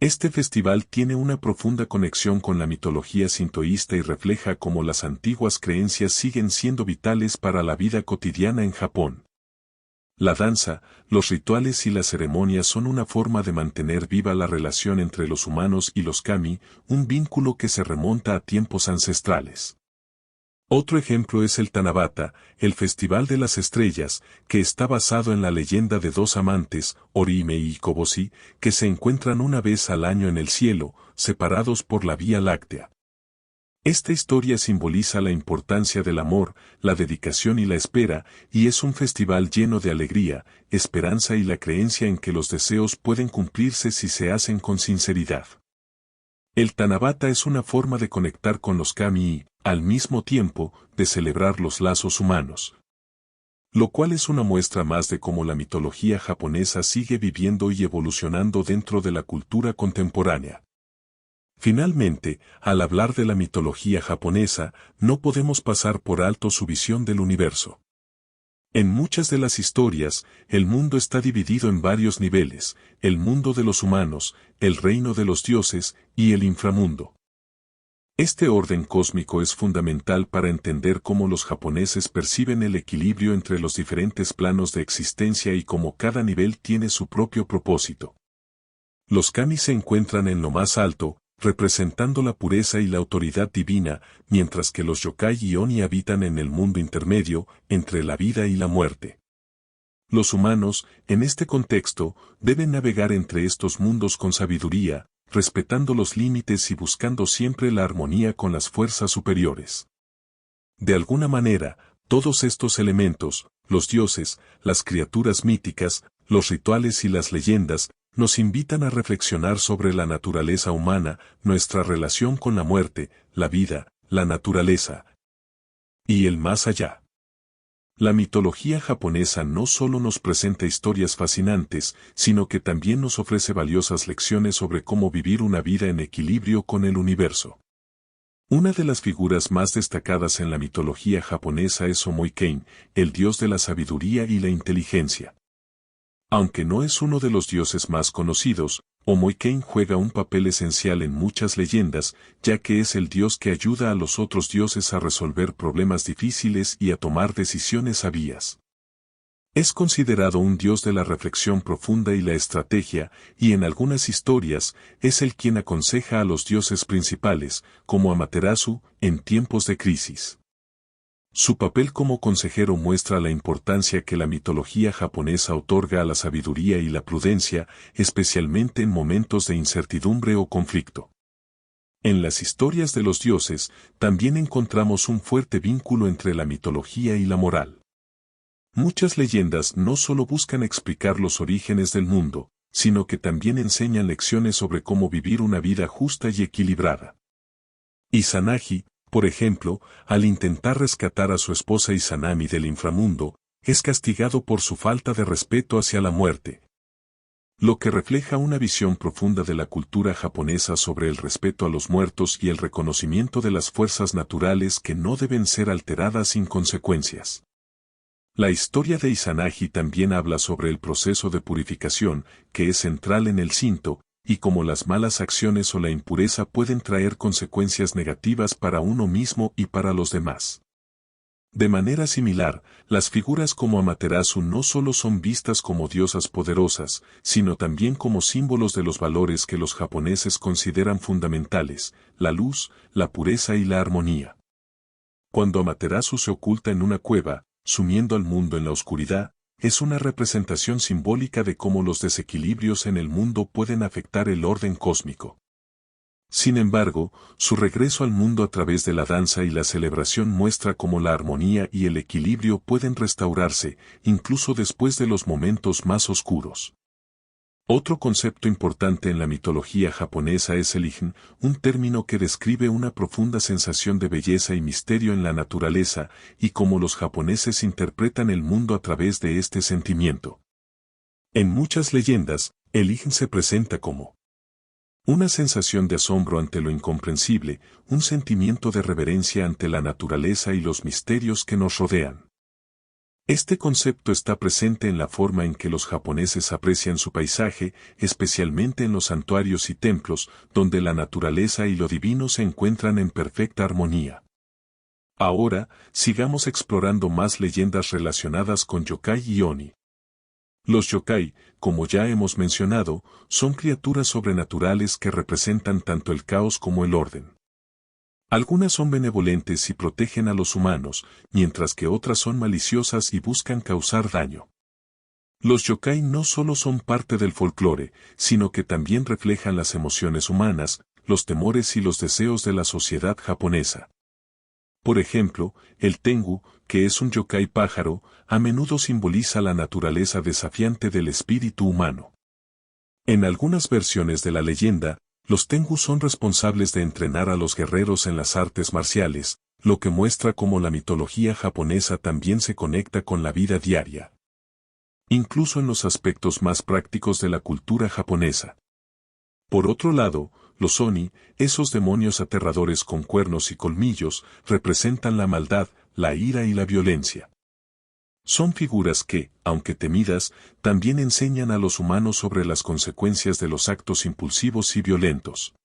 Este festival tiene una profunda conexión con la mitología sintoísta y refleja cómo las antiguas creencias siguen siendo vitales para la vida cotidiana en Japón. La danza, los rituales y las ceremonias son una forma de mantener viva la relación entre los humanos y los kami, un vínculo que se remonta a tiempos ancestrales. Otro ejemplo es el Tanabata, el Festival de las Estrellas, que está basado en la leyenda de dos amantes, Orihime y Koboshi, que se encuentran una vez al año en el cielo, separados por la Vía Láctea. Esta historia simboliza la importancia del amor, la dedicación y la espera, y es un festival lleno de alegría, esperanza y la creencia en que los deseos pueden cumplirse si se hacen con sinceridad. El Tanabata es una forma de conectar con los kami y, al mismo tiempo, de celebrar los lazos humanos. Lo cual es una muestra más de cómo la mitología japonesa sigue viviendo y evolucionando dentro de la cultura contemporánea. Finalmente, al hablar de la mitología japonesa, no podemos pasar por alto su visión del universo. En muchas de las historias, el mundo está dividido en varios niveles, el mundo de los humanos, el reino de los dioses y el inframundo. Este orden cósmico es fundamental para entender cómo los japoneses perciben el equilibrio entre los diferentes planos de existencia y cómo cada nivel tiene su propio propósito. Los kami se encuentran en lo más alto, representando la pureza y la autoridad divina, mientras que los yokai y oni habitan en el mundo intermedio, entre la vida y la muerte. Los humanos, en este contexto, deben navegar entre estos mundos con sabiduría, respetando los límites y buscando siempre la armonía con las fuerzas superiores. De alguna manera, todos estos elementos, los dioses, las criaturas míticas, los rituales y las leyendas, nos invitan a reflexionar sobre la naturaleza humana, nuestra relación con la muerte, la vida, la naturaleza y el más allá. La mitología japonesa no solo nos presenta historias fascinantes, sino que también nos ofrece valiosas lecciones sobre cómo vivir una vida en equilibrio con el universo. Una de las figuras más destacadas en la mitología japonesa es Omoikein, el dios de la sabiduría y la inteligencia. Aunque no es uno de los dioses más conocidos, Omoikein juega un papel esencial en muchas leyendas, ya que es el dios que ayuda a los otros dioses a resolver problemas difíciles y a tomar decisiones sabias. Es considerado un dios de la reflexión profunda y la estrategia, y en algunas historias, es el quien aconseja a los dioses principales, como Amaterasu, en tiempos de crisis. Su papel como consejero muestra la importancia que la mitología japonesa otorga a la sabiduría y la prudencia, especialmente en momentos de incertidumbre o conflicto. En las historias de los dioses, también encontramos un fuerte vínculo entre la mitología y la moral. Muchas leyendas no solo buscan explicar los orígenes del mundo, sino que también enseñan lecciones sobre cómo vivir una vida justa y equilibrada. Izanagi, por ejemplo, al intentar rescatar a su esposa Izanami del inframundo, es castigado por su falta de respeto hacia la muerte. Lo que refleja una visión profunda de la cultura japonesa sobre el respeto a los muertos y el reconocimiento de las fuerzas naturales que no deben ser alteradas sin consecuencias. La historia de Izanagi también habla sobre el proceso de purificación, que es central en el Shinto, y cómo las malas acciones o la impureza pueden traer consecuencias negativas para uno mismo y para los demás. De manera similar, las figuras como Amaterasu no solo son vistas como diosas poderosas, sino también como símbolos de los valores que los japoneses consideran fundamentales, la luz, la pureza y la armonía. Cuando Amaterasu se oculta en una cueva, sumiendo al mundo en la oscuridad, es una representación simbólica de cómo los desequilibrios en el mundo pueden afectar el orden cósmico. Sin embargo, su regreso al mundo a través de la danza y la celebración muestra cómo la armonía y el equilibrio pueden restaurarse, incluso después de los momentos más oscuros. Otro concepto importante en la mitología japonesa es el Ijin, un término que describe una profunda sensación de belleza y misterio en la naturaleza, y cómo los japoneses interpretan el mundo a través de este sentimiento. En muchas leyendas, el Ijin se presenta como una sensación de asombro ante lo incomprensible, un sentimiento de reverencia ante la naturaleza y los misterios que nos rodean. Este concepto está presente en la forma en que los japoneses aprecian su paisaje, especialmente en los santuarios y templos, donde la naturaleza y lo divino se encuentran en perfecta armonía. Ahora, sigamos explorando más leyendas relacionadas con yokai y oni. Los yokai, como ya hemos mencionado, son criaturas sobrenaturales que representan tanto el caos como el orden. Algunas son benevolentes y protegen a los humanos, mientras que otras son maliciosas y buscan causar daño. Los yokai no solo son parte del folclore, sino que también reflejan las emociones humanas, los temores y los deseos de la sociedad japonesa. Por ejemplo, el Tengu, que es un yokai pájaro, a menudo simboliza la naturaleza desafiante del espíritu humano. En algunas versiones de la leyenda, los Tengu son responsables de entrenar a los guerreros en las artes marciales, lo que muestra cómo la mitología japonesa también se conecta con la vida diaria. Incluso en los aspectos más prácticos de la cultura japonesa. Por otro lado, los Oni, esos demonios aterradores con cuernos y colmillos, representan la maldad, la ira y la violencia. Son figuras que, aunque temidas, también enseñan a los humanos sobre las consecuencias de los actos impulsivos y violentos.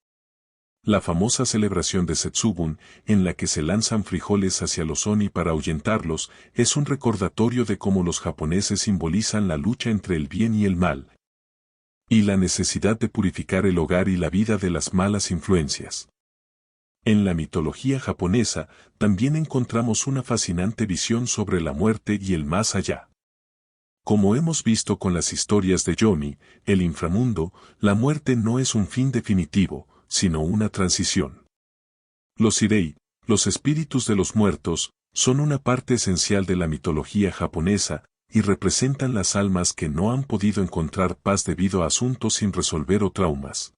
La famosa celebración de Setsubun, en la que se lanzan frijoles hacia los Oni para ahuyentarlos, es un recordatorio de cómo los japoneses simbolizan la lucha entre el bien y el mal, y la necesidad de purificar el hogar y la vida de las malas influencias. En la mitología japonesa, también encontramos una fascinante visión sobre la muerte y el más allá. Como hemos visto con las historias de Yomi, el inframundo, la muerte no es un fin definitivo, sino una transición. Los Irei, los espíritus de los muertos, son una parte esencial de la mitología japonesa, y representan las almas que no han podido encontrar paz debido a asuntos sin resolver o traumas.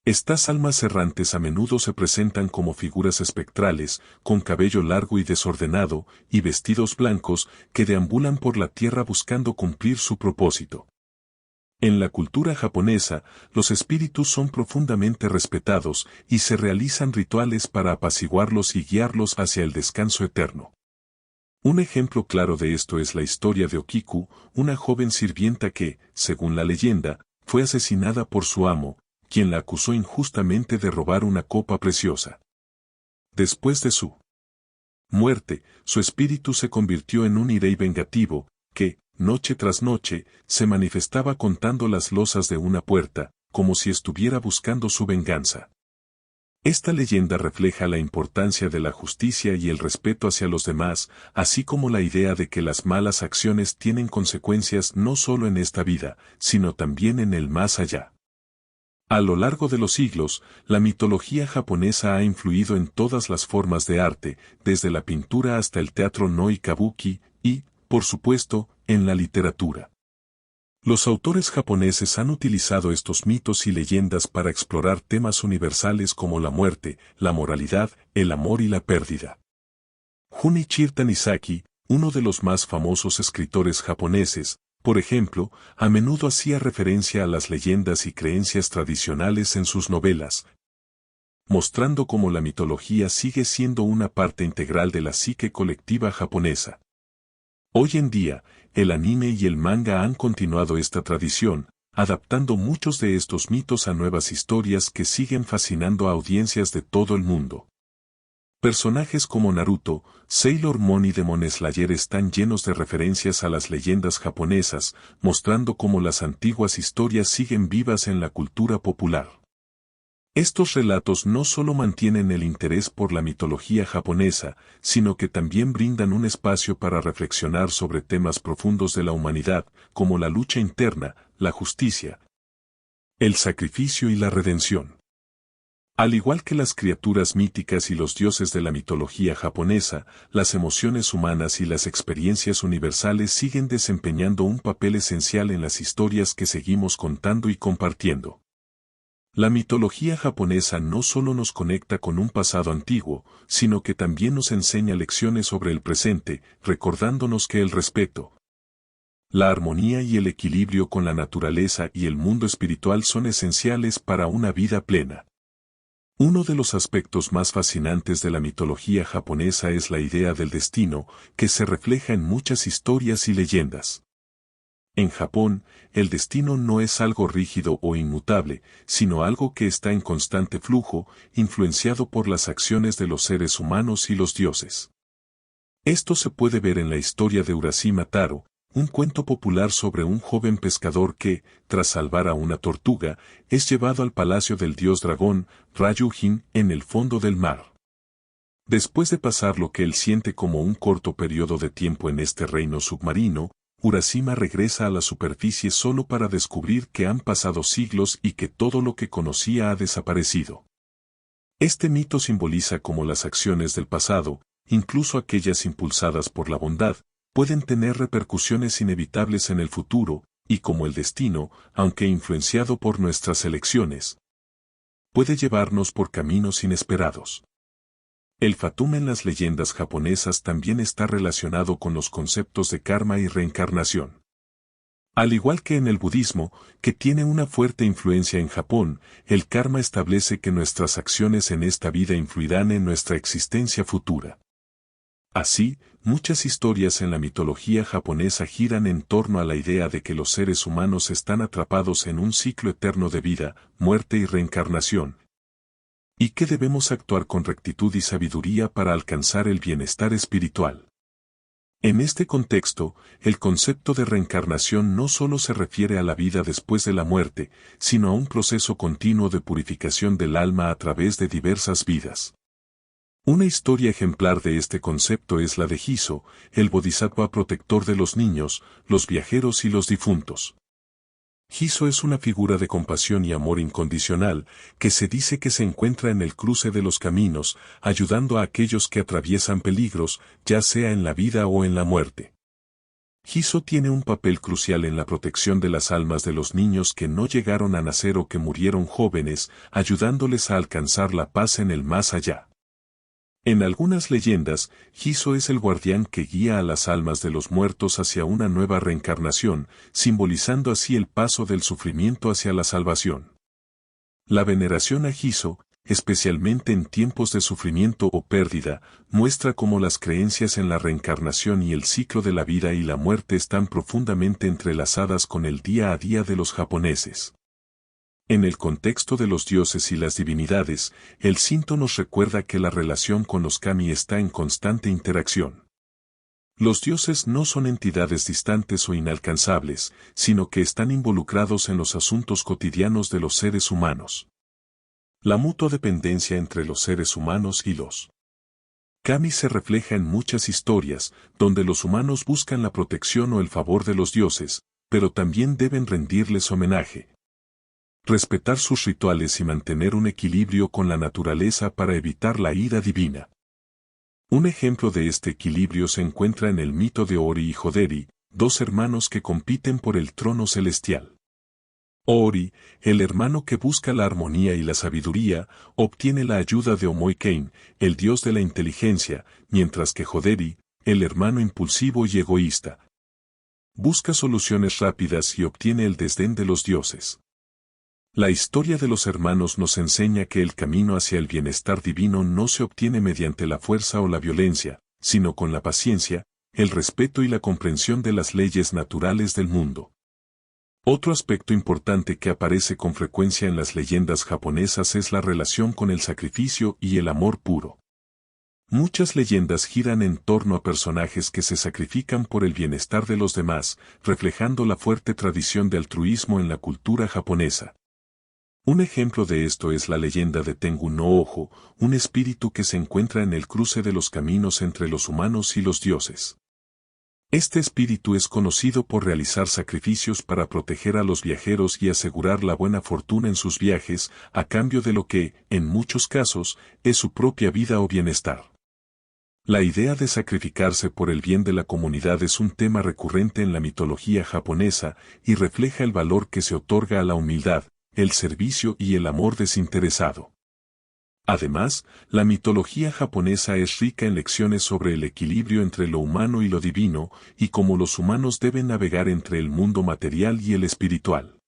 Estas almas errantes a menudo se presentan como figuras espectrales, con cabello largo y desordenado, y vestidos blancos, que deambulan por la tierra buscando cumplir su propósito. En la cultura japonesa, los espíritus son profundamente respetados, y se realizan rituales para apaciguarlos y guiarlos hacia el descanso eterno. Un ejemplo claro de esto es la historia de Okiku, una joven sirvienta que, según la leyenda, fue asesinada por su amo, quien la acusó injustamente de robar una copa preciosa. Después de su muerte, su espíritu se convirtió en un Irei vengativo, que, noche tras noche, se manifestaba contando las losas de una puerta, como si estuviera buscando su venganza. Esta leyenda refleja la importancia de la justicia y el respeto hacia los demás, así como la idea de que las malas acciones tienen consecuencias no solo en esta vida, sino también en el más allá. A lo largo de los siglos, la mitología japonesa ha influido en todas las formas de arte, desde la pintura hasta el teatro no y kabuki, y, por supuesto, en la literatura. Los autores japoneses han utilizado estos mitos y leyendas para explorar temas universales como la muerte, la moralidad, el amor y la pérdida. Junichiro Tanizaki, uno de los más famosos escritores japoneses, por ejemplo, a menudo hacía referencia a las leyendas y creencias tradicionales en sus novelas, mostrando cómo la mitología sigue siendo una parte integral de la psique colectiva japonesa. Hoy en día, el anime y el manga han continuado esta tradición, adaptando muchos de estos mitos a nuevas historias que siguen fascinando a audiencias de todo el mundo. Personajes como Naruto, Sailor Moon y Demon Slayer están llenos de referencias a las leyendas japonesas, mostrando cómo las antiguas historias siguen vivas en la cultura popular. Estos relatos no solo mantienen el interés por la mitología japonesa, sino que también brindan un espacio para reflexionar sobre temas profundos de la humanidad, como la lucha interna, la justicia, el sacrificio y la redención. Al igual que las criaturas míticas y los dioses de la mitología japonesa, las emociones humanas y las experiencias universales siguen desempeñando un papel esencial en las historias que seguimos contando y compartiendo. La mitología japonesa no solo nos conecta con un pasado antiguo, sino que también nos enseña lecciones sobre el presente, recordándonos que el respeto, la armonía y el equilibrio con la naturaleza y el mundo espiritual son esenciales para una vida plena. Uno de los aspectos más fascinantes de la mitología japonesa es la idea del destino, que se refleja en muchas historias y leyendas. En Japón, el destino no es algo rígido o inmutable, sino algo que está en constante flujo, influenciado por las acciones de los seres humanos y los dioses. Esto se puede ver en la historia de Urashima Taro, un cuento popular sobre un joven pescador que, tras salvar a una tortuga, es llevado al palacio del dios dragón, Ryujin, en el fondo del mar. Después de pasar lo que él siente como un corto periodo de tiempo en este reino submarino, Urashima regresa a la superficie solo para descubrir que han pasado siglos y que todo lo que conocía ha desaparecido. Este mito simboliza cómo las acciones del pasado, incluso aquellas impulsadas por la bondad, pueden tener repercusiones inevitables en el futuro, y como el destino, aunque influenciado por nuestras elecciones, puede llevarnos por caminos inesperados. El fatum en las leyendas japonesas también está relacionado con los conceptos de karma y reencarnación. Al igual que en el budismo, que tiene una fuerte influencia en Japón, el karma establece que nuestras acciones en esta vida influirán en nuestra existencia futura. Así, muchas historias en la mitología japonesa giran en torno a la idea de que los seres humanos están atrapados en un ciclo eterno de vida, muerte y reencarnación, y que debemos actuar con rectitud y sabiduría para alcanzar el bienestar espiritual. En este contexto, el concepto de reencarnación no solo se refiere a la vida después de la muerte, sino a un proceso continuo de purificación del alma a través de diversas vidas. Una historia ejemplar de este concepto es la de Jiso, el bodhisattva protector de los niños, los viajeros y los difuntos. Jiso es una figura de compasión y amor incondicional, que se dice que se encuentra en el cruce de los caminos, ayudando a aquellos que atraviesan peligros, ya sea en la vida o en la muerte. Jiso tiene un papel crucial en la protección de las almas de los niños que no llegaron a nacer o que murieron jóvenes, ayudándoles a alcanzar la paz en el más allá. En algunas leyendas, Jiso es el guardián que guía a las almas de los muertos hacia una nueva reencarnación, simbolizando así el paso del sufrimiento hacia la salvación. La veneración a Jiso, especialmente en tiempos de sufrimiento o pérdida, muestra cómo las creencias en la reencarnación y el ciclo de la vida y la muerte están profundamente entrelazadas con el día a día de los japoneses. En el contexto de los dioses y las divinidades, el Shinto nos recuerda que la relación con los kami está en constante interacción. Los dioses no son entidades distantes o inalcanzables, sino que están involucrados en los asuntos cotidianos de los seres humanos. La mutua dependencia entre los seres humanos y los kami se refleja en muchas historias, donde los humanos buscan la protección o el favor de los dioses, pero también deben rendirles homenaje, respetar sus rituales y mantener un equilibrio con la naturaleza para evitar la ira divina. Un ejemplo de este equilibrio se encuentra en el mito de Ori y Hoderi, dos hermanos que compiten por el trono celestial. Ori, el hermano que busca la armonía y la sabiduría, obtiene la ayuda de Omoikein, el dios de la inteligencia, mientras que Hoderi, el hermano impulsivo y egoísta, busca soluciones rápidas y obtiene el desdén de los dioses. La historia de los hermanos nos enseña que el camino hacia el bienestar divino no se obtiene mediante la fuerza o la violencia, sino con la paciencia, el respeto y la comprensión de las leyes naturales del mundo. Otro aspecto importante que aparece con frecuencia en las leyendas japonesas es la relación con el sacrificio y el amor puro. Muchas leyendas giran en torno a personajes que se sacrifican por el bienestar de los demás, reflejando la fuerte tradición de altruismo en la cultura japonesa. Un ejemplo de esto es la leyenda de Tengu no Ojo, un espíritu que se encuentra en el cruce de los caminos entre los humanos y los dioses. Este espíritu es conocido por realizar sacrificios para proteger a los viajeros y asegurar la buena fortuna en sus viajes, a cambio de lo que, en muchos casos, es su propia vida o bienestar. La idea de sacrificarse por el bien de la comunidad es un tema recurrente en la mitología japonesa y refleja el valor que se otorga a la humildad, el servicio y el amor desinteresado. Además, la mitología japonesa es rica en lecciones sobre el equilibrio entre lo humano y lo divino, y cómo los humanos deben navegar entre el mundo material y el espiritual.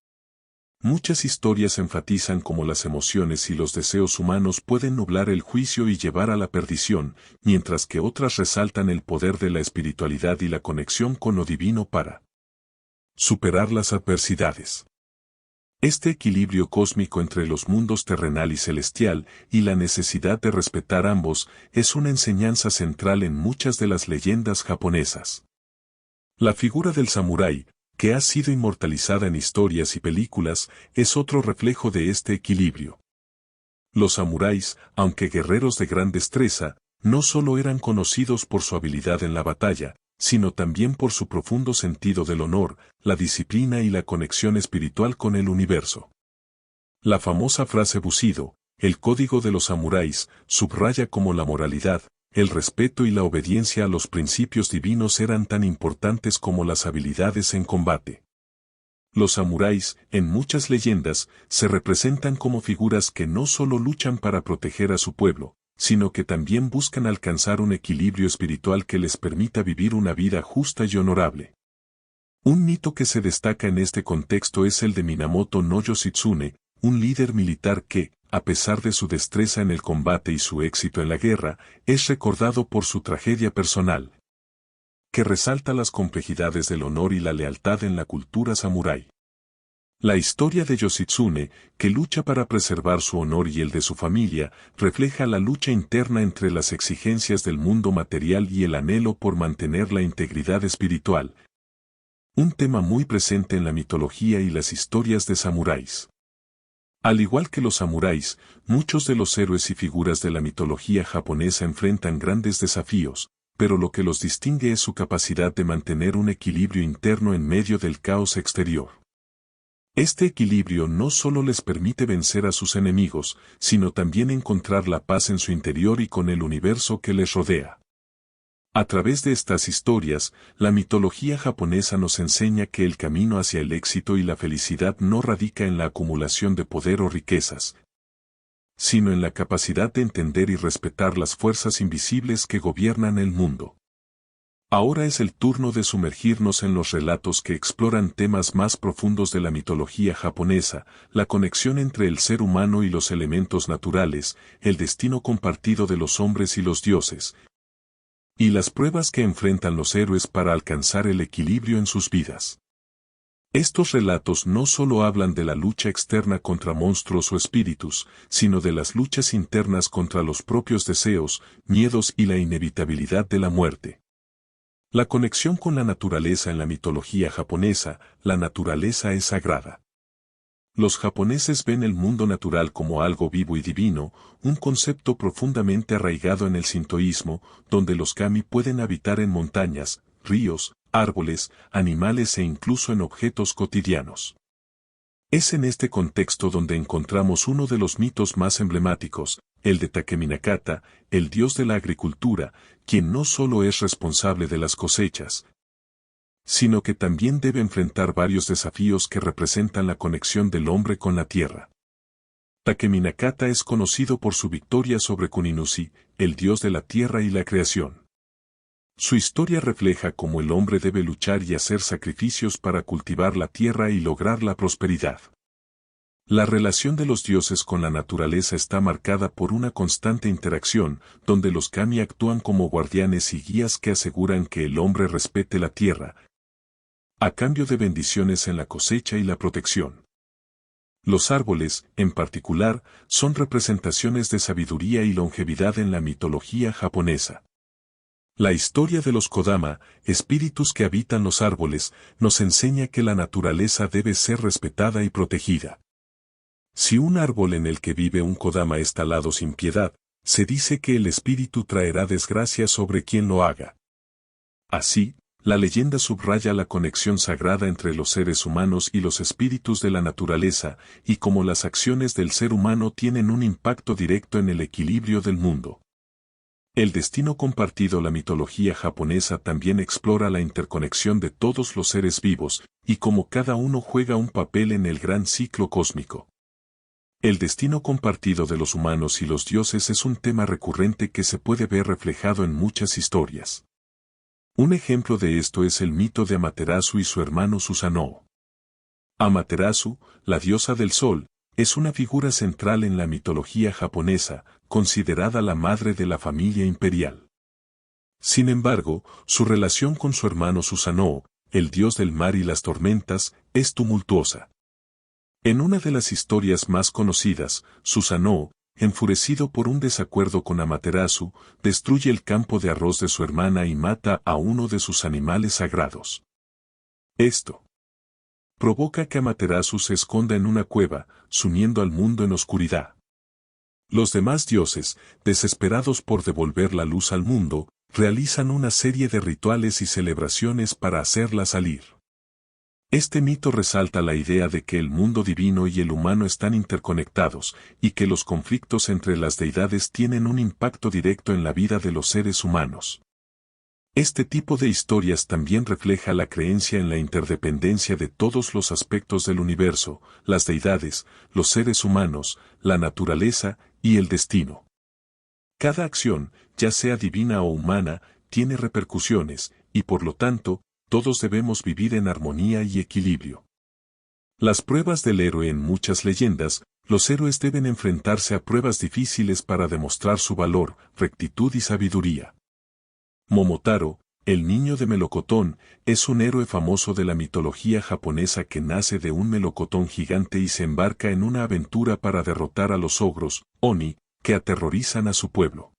Muchas historias enfatizan cómo las emociones y los deseos humanos pueden nublar el juicio y llevar a la perdición, mientras que otras resaltan el poder de la espiritualidad y la conexión con lo divino para superar las adversidades. Este equilibrio cósmico entre los mundos terrenal y celestial y la necesidad de respetar ambos es una enseñanza central en muchas de las leyendas japonesas. La figura del samurái, que ha sido inmortalizada en historias y películas, es otro reflejo de este equilibrio. Los samuráis, aunque guerreros de gran destreza, no solo eran conocidos por su habilidad en la batalla, sino también por su profundo sentido del honor, la disciplina y la conexión espiritual con el universo. La famosa frase Bushido, el código de los samuráis, subraya cómo la moralidad, el respeto y la obediencia a los principios divinos eran tan importantes como las habilidades en combate. Los samuráis, en muchas leyendas, se representan como figuras que no solo luchan para proteger a su pueblo, sino que también buscan alcanzar un equilibrio espiritual que les permita vivir una vida justa y honorable. Un mito que se destaca en este contexto es el de Minamoto no Yoshitsune, un líder militar que, a pesar de su destreza en el combate y su éxito en la guerra, es recordado por su tragedia personal, que resalta las complejidades del honor y la lealtad en la cultura samurái. La historia de Yoshitsune, que lucha para preservar su honor y el de su familia, refleja la lucha interna entre las exigencias del mundo material y el anhelo por mantener la integridad espiritual. Un tema muy presente en la mitología y las historias de samuráis. Al igual que los samuráis, muchos de los héroes y figuras de la mitología japonesa enfrentan grandes desafíos, pero lo que los distingue es su capacidad de mantener un equilibrio interno en medio del caos exterior. Este equilibrio no solo les permite vencer a sus enemigos, sino también encontrar la paz en su interior y con el universo que les rodea. A través de estas historias, la mitología japonesa nos enseña que el camino hacia el éxito y la felicidad no radica en la acumulación de poder o riquezas, sino en la capacidad de entender y respetar las fuerzas invisibles que gobiernan el mundo. Ahora es el turno de sumergirnos en los relatos que exploran temas más profundos de la mitología japonesa, la conexión entre el ser humano y los elementos naturales, el destino compartido de los hombres y los dioses, y las pruebas que enfrentan los héroes para alcanzar el equilibrio en sus vidas. Estos relatos no solo hablan de la lucha externa contra monstruos o espíritus, sino de las luchas internas contra los propios deseos, miedos y la inevitabilidad de la muerte. La conexión con la naturaleza en la mitología japonesa, la naturaleza es sagrada. Los japoneses ven el mundo natural como algo vivo y divino, un concepto profundamente arraigado en el sintoísmo, donde los kami pueden habitar en montañas, ríos, árboles, animales e incluso en objetos cotidianos. Es en este contexto donde encontramos uno de los mitos más emblemáticos, el de Takeminakata, el dios de la agricultura, quien no solo es responsable de las cosechas, sino que también debe enfrentar varios desafíos que representan la conexión del hombre con la tierra. Takeminakata es conocido por su victoria sobre Kuninushi, el dios de la tierra y la creación. Su historia refleja cómo el hombre debe luchar y hacer sacrificios para cultivar la tierra y lograr la prosperidad. La relación de los dioses con la naturaleza está marcada por una constante interacción, donde los kami actúan como guardianes y guías que aseguran que el hombre respete la tierra, a cambio de bendiciones en la cosecha y la protección. Los árboles, en particular, son representaciones de sabiduría y longevidad en la mitología japonesa. La historia de los Kodama, espíritus que habitan los árboles, nos enseña que la naturaleza debe ser respetada y protegida. Si un árbol en el que vive un Kodama es talado sin piedad, se dice que el espíritu traerá desgracia sobre quien lo haga. Así, la leyenda subraya la conexión sagrada entre los seres humanos y los espíritus de la naturaleza, y cómo las acciones del ser humano tienen un impacto directo en el equilibrio del mundo. El destino compartido. La mitología japonesa también explora la interconexión de todos los seres vivos, y cómo cada uno juega un papel en el gran ciclo cósmico. El destino compartido de los humanos y los dioses es un tema recurrente que se puede ver reflejado en muchas historias. Un ejemplo de esto es el mito de Amaterasu y su hermano Susanoo. Amaterasu, la diosa del sol, es una figura central en la mitología japonesa, considerada la madre de la familia imperial. Sin embargo, su relación con su hermano Susanoo, el dios del mar y las tormentas, es tumultuosa. En una de las historias más conocidas, Susanoo, enfurecido por un desacuerdo con Amaterasu, destruye el campo de arroz de su hermana y mata a uno de sus animales sagrados. Esto provoca que Amaterasu se esconda en una cueva, sumiendo al mundo en oscuridad. Los demás dioses, desesperados por devolver la luz al mundo, realizan una serie de rituales y celebraciones para hacerla salir. Este mito resalta la idea de que el mundo divino y el humano están interconectados, y que los conflictos entre las deidades tienen un impacto directo en la vida de los seres humanos. Este tipo de historias también refleja la creencia en la interdependencia de todos los aspectos del universo, las deidades, los seres humanos, la naturaleza y el destino. Cada acción, ya sea divina o humana, tiene repercusiones, y por lo tanto, todos debemos vivir en armonía y equilibrio. Las pruebas del héroe. En muchas leyendas, los héroes deben enfrentarse a pruebas difíciles para demostrar su valor, rectitud y sabiduría. Momotaro, el niño de melocotón, es un héroe famoso de la mitología japonesa que nace de un melocotón gigante y se embarca en una aventura para derrotar a los ogros, Oni, que aterrorizan a su pueblo.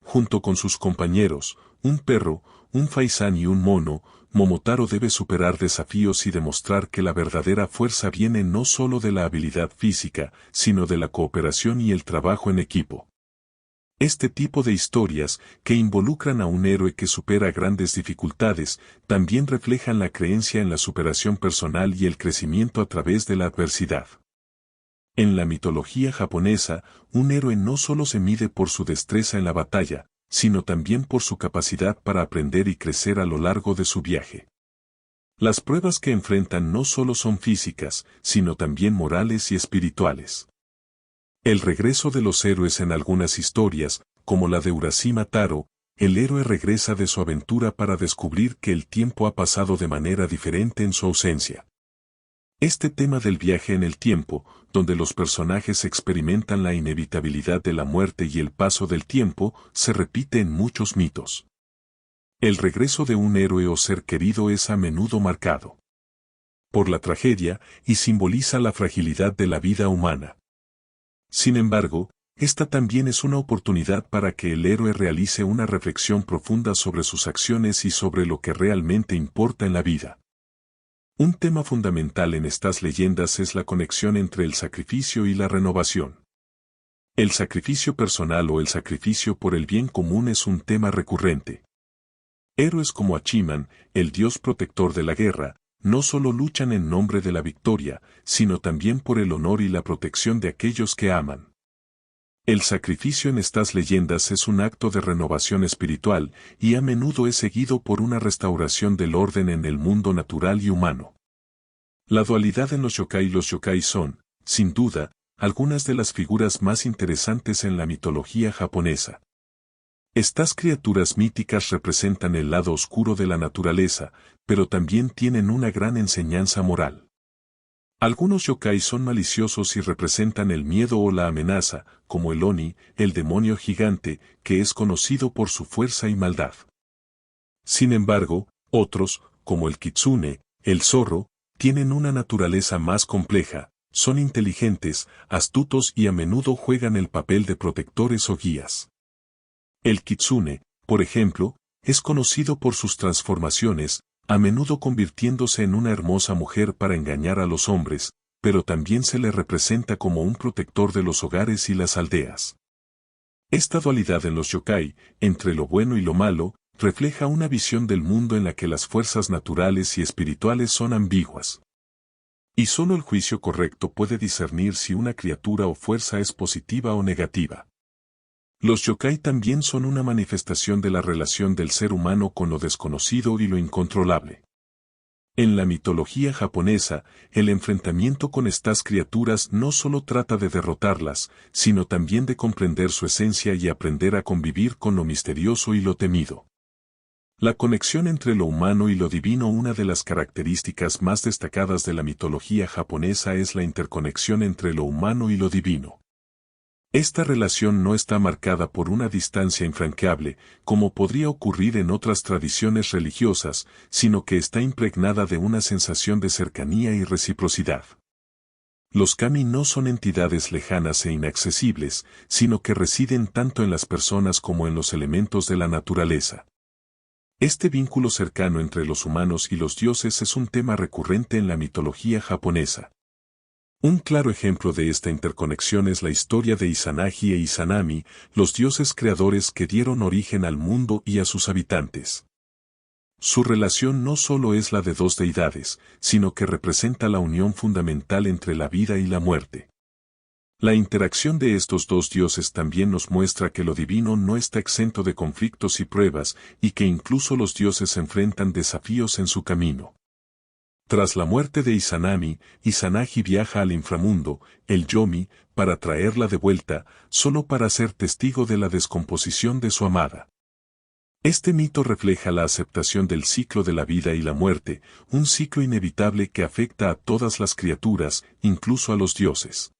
Junto con sus compañeros, un perro, un faisán y un mono, Momotaro debe superar desafíos y demostrar que la verdadera fuerza viene no solo de la habilidad física, sino de la cooperación y el trabajo en equipo. Este tipo de historias, que involucran a un héroe que supera grandes dificultades, también reflejan la creencia en la superación personal y el crecimiento a través de la adversidad. En la mitología japonesa, un héroe no solo se mide por su destreza en la batalla, sino también por su capacidad para aprender y crecer a lo largo de su viaje. Las pruebas que enfrentan no solo son físicas, sino también morales y espirituales. El regreso de los héroes. En algunas historias, como la de Urashima Taro, el héroe regresa de su aventura para descubrir que el tiempo ha pasado de manera diferente en su ausencia. Este tema del viaje en el tiempo, donde los personajes experimentan la inevitabilidad de la muerte y el paso del tiempo, se repite en muchos mitos. El regreso de un héroe o ser querido es a menudo marcado por la tragedia y simboliza la fragilidad de la vida humana. Sin embargo, esta también es una oportunidad para que el héroe realice una reflexión profunda sobre sus acciones y sobre lo que realmente importa en la vida. Un tema fundamental en estas leyendas es la conexión entre el sacrificio y la renovación. El sacrificio personal o el sacrificio por el bien común es un tema recurrente. Héroes como Hachiman, el dios protector de la guerra, no solo luchan en nombre de la victoria, sino también por el honor y la protección de aquellos que aman. El sacrificio en estas leyendas es un acto de renovación espiritual, y a menudo es seguido por una restauración del orden en el mundo natural y humano. La dualidad en los yokai. Los yokai son, sin duda, algunas de las figuras más interesantes en la mitología japonesa. Estas criaturas míticas representan el lado oscuro de la naturaleza, pero también tienen una gran enseñanza moral. Algunos yokai son maliciosos y representan el miedo o la amenaza, como el Oni, el demonio gigante, que es conocido por su fuerza y maldad. Sin embargo, otros, como el Kitsune, el zorro, tienen una naturaleza más compleja, Son inteligentes, astutos y a menudo juegan el papel de protectores o guías. El kitsune, por ejemplo, es conocido por sus transformaciones, a menudo convirtiéndose en una hermosa mujer para engañar a los hombres, pero también se le representa como un protector de los hogares y las aldeas. Esta dualidad en los yokai, entre lo bueno y lo malo, refleja una visión del mundo en la que las fuerzas naturales y espirituales son ambiguas. Y solo el juicio correcto puede discernir si una criatura o fuerza es positiva o negativa. Los yokai también son una manifestación de la relación del ser humano con lo desconocido y lo incontrolable. En la mitología japonesa, el enfrentamiento con estas criaturas no solo trata de derrotarlas, sino también de comprender su esencia y aprender a convivir con lo misterioso y lo temido. La conexión entre lo humano y lo divino. Una de las características más destacadas de la mitología japonesa es la interconexión entre lo humano y lo divino. Esta relación no está marcada por una distancia infranqueable, como podría ocurrir en otras tradiciones religiosas, sino que está impregnada de una sensación de cercanía y reciprocidad. Los kami no son entidades lejanas e inaccesibles, sino que residen tanto en las personas como en los elementos de la naturaleza. Este vínculo cercano entre los humanos y los dioses es un tema recurrente en la mitología japonesa. Un claro ejemplo de esta interconexión es la historia de Izanagi e Izanami, los dioses creadores que dieron origen al mundo y a sus habitantes. Su relación no solo es la de dos deidades, sino que representa la unión fundamental entre la vida y la muerte. La interacción de estos dos dioses también nos muestra que lo divino no está exento de conflictos y pruebas, y que incluso los dioses enfrentan desafíos en su camino. Tras la muerte de Izanami, Izanagi viaja al inframundo, el Yomi, para traerla de vuelta, solo para ser testigo de la descomposición de su amada. Este mito refleja la aceptación del ciclo de la vida y la muerte, un ciclo inevitable que afecta a todas las criaturas, incluso a los dioses.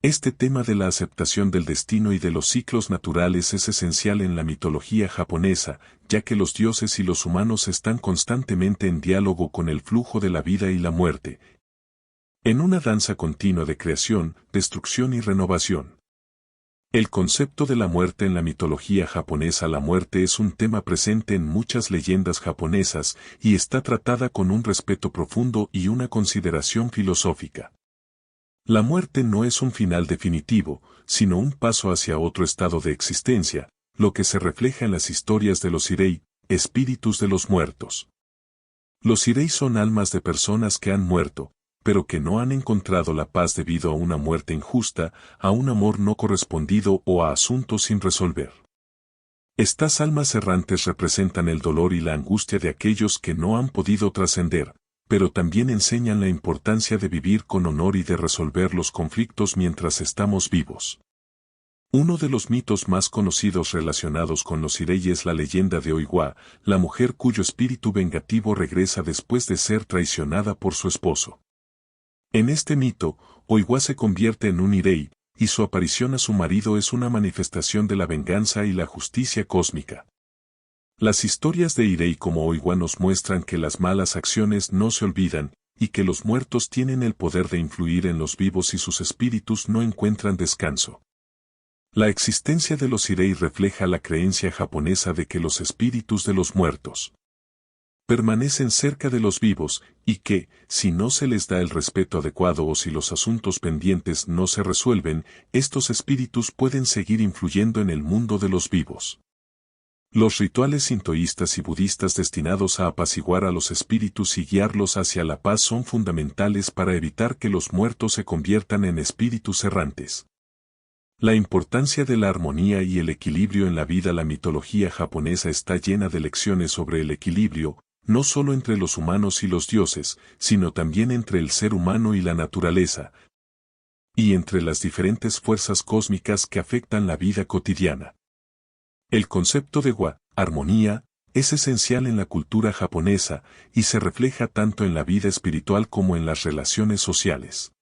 Este tema de la aceptación del destino y de los ciclos naturales es esencial en la mitología japonesa, ya que los dioses y los humanos están constantemente en diálogo con el flujo de la vida y la muerte, en una danza continua de creación, destrucción y renovación. El concepto de la muerte en la mitología japonesa. La muerte es un tema presente en muchas leyendas japonesas y está tratada con un respeto profundo y una consideración filosófica. La muerte no es un final definitivo, sino un paso hacia otro estado de existencia, lo que se refleja en las historias de los Irei, espíritus de los muertos. Los Irei son almas de personas que han muerto, pero que no han encontrado la paz debido a una muerte injusta, a un amor no correspondido o a asuntos sin resolver. Estas almas errantes representan el dolor y la angustia de aquellos que no han podido trascender, pero también enseñan la importancia de vivir con honor y de resolver los conflictos mientras estamos vivos. Uno de los mitos más conocidos relacionados con los Irei es la leyenda de Oiwa, la mujer cuyo espíritu vengativo regresa después de ser traicionada por su esposo. En este mito, Oiwa se convierte en un Irei, y su aparición a su marido es una manifestación de la venganza y la justicia cósmica. Las historias de Irei como Oiwa nos muestran que las malas acciones no se olvidan, y que los muertos tienen el poder de influir en los vivos y sus espíritus no encuentran descanso. La existencia de los Irei refleja la creencia japonesa de que los espíritus de los muertos permanecen cerca de los vivos, y que, si no se les da el respeto adecuado o si los asuntos pendientes no se resuelven, estos espíritus pueden seguir influyendo en el mundo de los vivos. Los rituales sintoístas y budistas destinados a apaciguar a los espíritus y guiarlos hacia la paz son fundamentales para evitar que los muertos se conviertan en espíritus errantes. La importancia de la armonía y el equilibrio en la vida. La mitología japonesa está llena de lecciones sobre el equilibrio, no solo entre los humanos y los dioses, sino también entre el ser humano y la naturaleza, y entre las diferentes fuerzas cósmicas que afectan la vida cotidiana. El concepto de wa, armonía, es esencial en la cultura japonesa y se refleja tanto en la vida espiritual como en las relaciones sociales.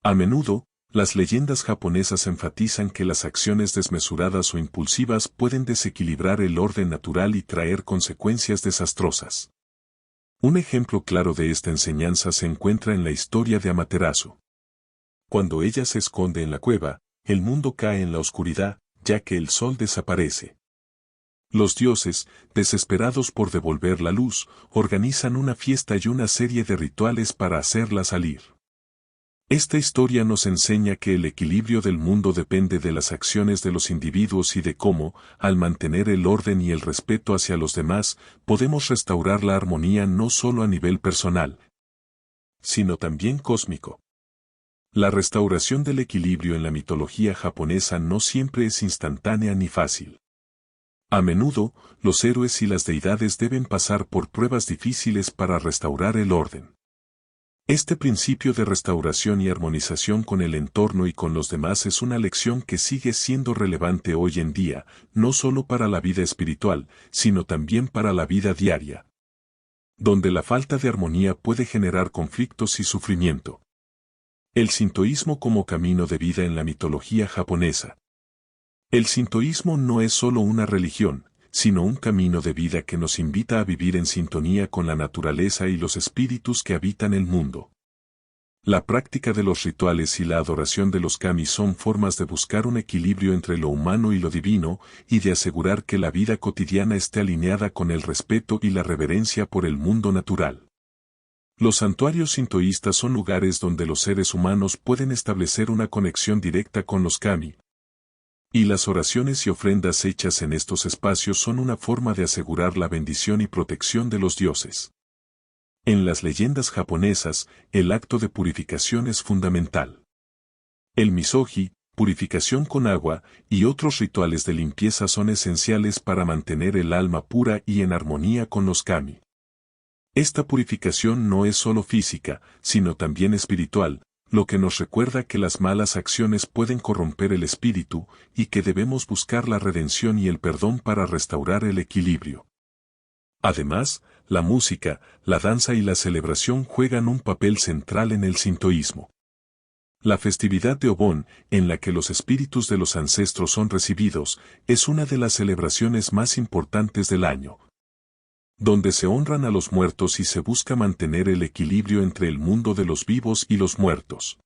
A menudo, las leyendas japonesas enfatizan que las acciones desmesuradas o impulsivas pueden desequilibrar el orden natural y traer consecuencias desastrosas. Un ejemplo claro de esta enseñanza se encuentra en la historia de Amaterasu. Cuando ella se esconde en la cueva, el mundo cae en la oscuridad, ya que el sol desaparece. Los dioses, desesperados por devolver la luz, organizan una fiesta y una serie de rituales para hacerla salir. Esta historia nos enseña que el equilibrio del mundo depende de las acciones de los individuos y de cómo, al mantener el orden y el respeto hacia los demás, podemos restaurar la armonía no solo a nivel personal, sino también cósmico. La restauración del equilibrio en la mitología japonesa no siempre es instantánea ni fácil. A menudo, los héroes y las deidades deben pasar por pruebas difíciles para restaurar el orden. Este principio de restauración y armonización con el entorno y con los demás es una lección que sigue siendo relevante hoy en día, no solo para la vida espiritual, sino también para la vida diaria, donde la falta de armonía puede generar conflictos y sufrimiento. El sintoísmo como camino de vida en la mitología japonesa. El sintoísmo no es solo una religión, sino un camino de vida que nos invita a vivir en sintonía con la naturaleza y los espíritus que habitan el mundo. La práctica de los rituales y la adoración de los kami son formas de buscar un equilibrio entre lo humano y lo divino, y de asegurar que la vida cotidiana esté alineada con el respeto y la reverencia por el mundo natural. Los santuarios sintoístas son lugares donde los seres humanos pueden establecer una conexión directa con los kami. Y las oraciones y ofrendas hechas en estos espacios son una forma de asegurar la bendición y protección de los dioses. En las leyendas japonesas, el acto de purificación es fundamental. El misogi, purificación con agua, y otros rituales de limpieza son esenciales para mantener el alma pura y en armonía con los kami. Esta purificación no es solo física, sino también espiritual, lo que nos recuerda que las malas acciones pueden corromper el espíritu, y que debemos buscar la redención y el perdón para restaurar el equilibrio. Además, la música, la danza y la celebración juegan un papel central en el sintoísmo. La festividad de Obon, en la que los espíritus de los ancestros son recibidos, es una de las celebraciones más importantes del año, donde se honran a los muertos y se busca mantener el equilibrio entre el mundo de los vivos y los muertos.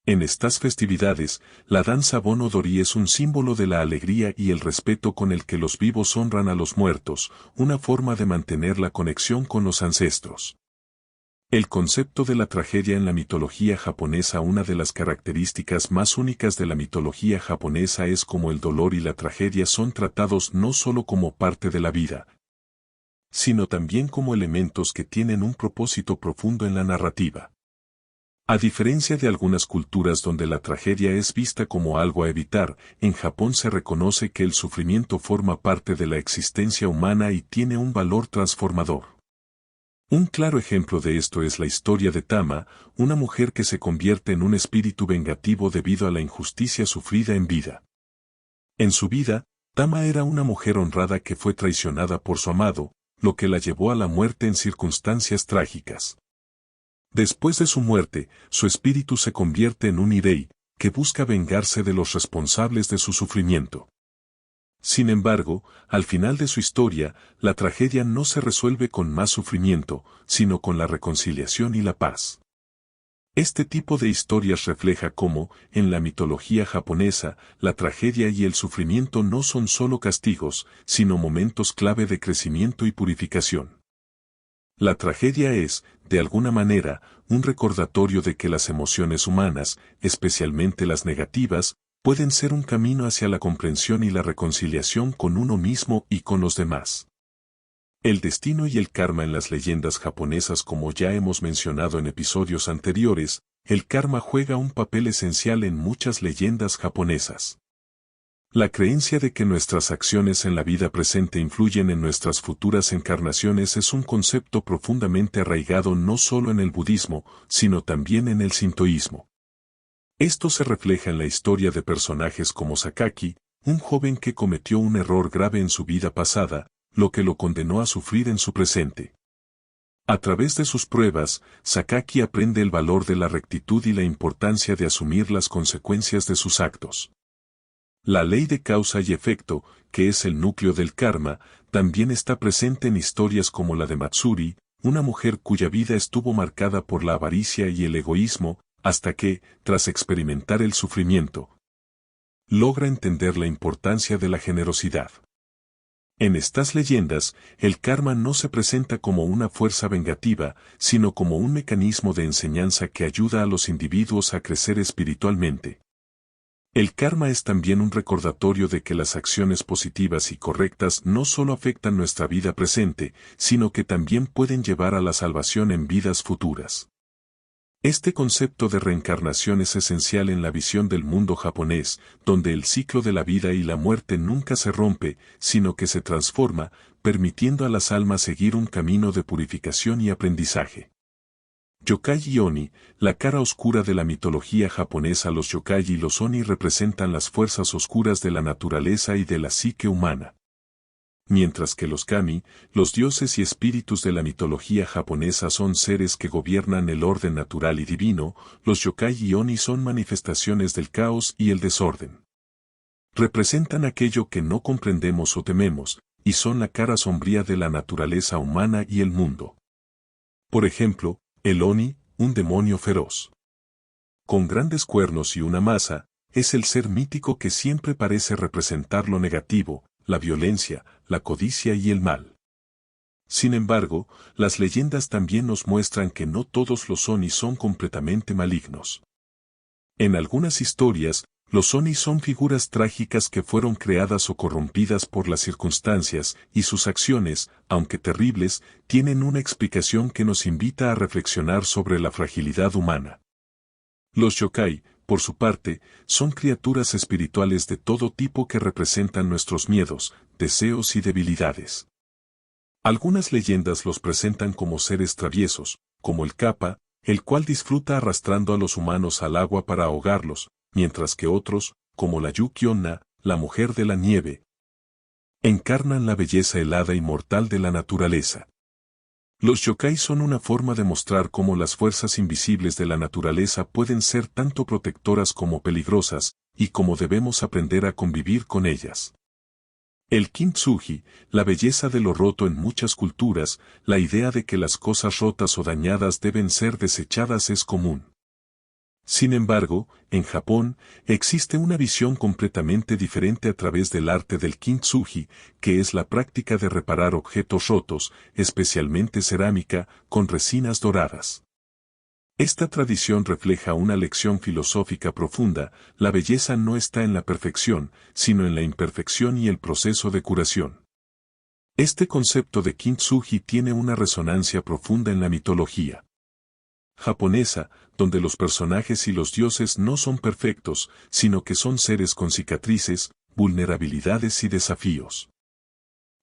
En estas festividades, la danza Bon Odori es un símbolo de la alegría y el respeto con el que los vivos honran a los muertos, una forma de mantener la conexión con los ancestros. El concepto de la tragedia en la mitología japonesa. Una de las características más únicas de la mitología japonesa es cómo el dolor y la tragedia son tratados no solo como parte de la vida, sino también como elementos que tienen un propósito profundo en la narrativa. A diferencia de algunas culturas donde la tragedia es vista como algo a evitar, en Japón se reconoce que el sufrimiento forma parte de la existencia humana y tiene un valor transformador. Un claro ejemplo de esto es la historia de Tama, una mujer que se convierte en un espíritu vengativo debido a la injusticia sufrida en vida. En su vida, Tama era una mujer honrada que fue traicionada por su amado, lo que la llevó a la muerte en circunstancias trágicas. Después de su muerte, su espíritu se convierte en un Irei, que busca vengarse de los responsables de su sufrimiento. Sin embargo, al final de su historia, la tragedia no se resuelve con más sufrimiento, sino con la reconciliación y la paz. Este tipo de historias refleja cómo, en la mitología japonesa, la tragedia y el sufrimiento no son solo castigos, sino momentos clave de crecimiento y purificación. La tragedia es, de alguna manera, un recordatorio de que las emociones humanas, especialmente las negativas, pueden ser un camino hacia la comprensión y la reconciliación con uno mismo y con los demás. El destino y el karma en las leyendas japonesas. Como ya hemos mencionado en episodios anteriores, el karma juega un papel esencial en muchas leyendas japonesas. La creencia de que nuestras acciones en la vida presente influyen en nuestras futuras encarnaciones es un concepto profundamente arraigado no solo en el budismo, sino también en el sintoísmo. Esto se refleja en la historia de personajes como Sakaki, un joven que cometió un error grave en su vida pasada, lo que lo condenó a sufrir en su presente. A través de sus pruebas, Sakaki aprende el valor de la rectitud y la importancia de asumir las consecuencias de sus actos. La ley de causa y efecto, que es el núcleo del karma, también está presente en historias como la de Matsuri, una mujer cuya vida estuvo marcada por la avaricia y el egoísmo, hasta que, tras experimentar el sufrimiento, logra entender la importancia de la generosidad. En estas leyendas, el karma no se presenta como una fuerza vengativa, sino como un mecanismo de enseñanza que ayuda a los individuos a crecer espiritualmente. El karma es también un recordatorio de que las acciones positivas y correctas no solo afectan nuestra vida presente, sino que también pueden llevar a la salvación en vidas futuras. Este concepto de reencarnación es esencial en la visión del mundo japonés, donde el ciclo de la vida y la muerte nunca se rompe, sino que se transforma, permitiendo a las almas seguir un camino de purificación y aprendizaje. Yokai y Oni, la cara oscura de la mitología japonesa. Los yokai y los Oni representan las fuerzas oscuras de la naturaleza y de la psique humana. Mientras que los kami, los dioses y espíritus de la mitología japonesa son seres que gobiernan el orden natural y divino, los yokai y Oni son manifestaciones del caos y el desorden. Representan aquello que no comprendemos o tememos, y son la cara sombría de la naturaleza humana y el mundo. Por ejemplo, el Oni, un demonio feroz, con grandes cuernos y una masa, es el ser mítico que siempre parece representar lo negativo, la violencia, la codicia y el mal. Sin embargo, las leyendas también nos muestran que no todos los Oni son completamente malignos. En algunas historias, los Oni son figuras trágicas que fueron creadas o corrompidas por las circunstancias, y sus acciones, aunque terribles, tienen una explicación que nos invita a reflexionar sobre la fragilidad humana. Los yokai, por su parte, son criaturas espirituales de todo tipo que representan nuestros miedos, deseos y debilidades. Algunas leyendas los presentan como seres traviesos, como el Kappa, el cual disfruta arrastrando a los humanos al agua para ahogarlos, mientras que otros, como la Yuki-onna, la mujer de la nieve, encarnan la belleza helada y mortal de la naturaleza. Los yokai son una forma de mostrar cómo las fuerzas invisibles de la naturaleza pueden ser tanto protectoras como peligrosas, y cómo debemos aprender a convivir con ellas. El kintsugi, la belleza de lo roto en muchas culturas, la idea de que las cosas rotas o dañadas deben ser desechadas es común. Sin embargo, en Japón, existe una visión completamente diferente a través del arte del kintsugi, que es la práctica de reparar objetos rotos, especialmente cerámica, con resinas doradas. Esta tradición refleja una lección filosófica profunda: la belleza no está en la perfección, sino en la imperfección y el proceso de curación. Este concepto de kintsugi tiene una resonancia profunda en la mitología japonesa, donde los personajes y los dioses no son perfectos, sino que son seres con cicatrices, vulnerabilidades y desafíos.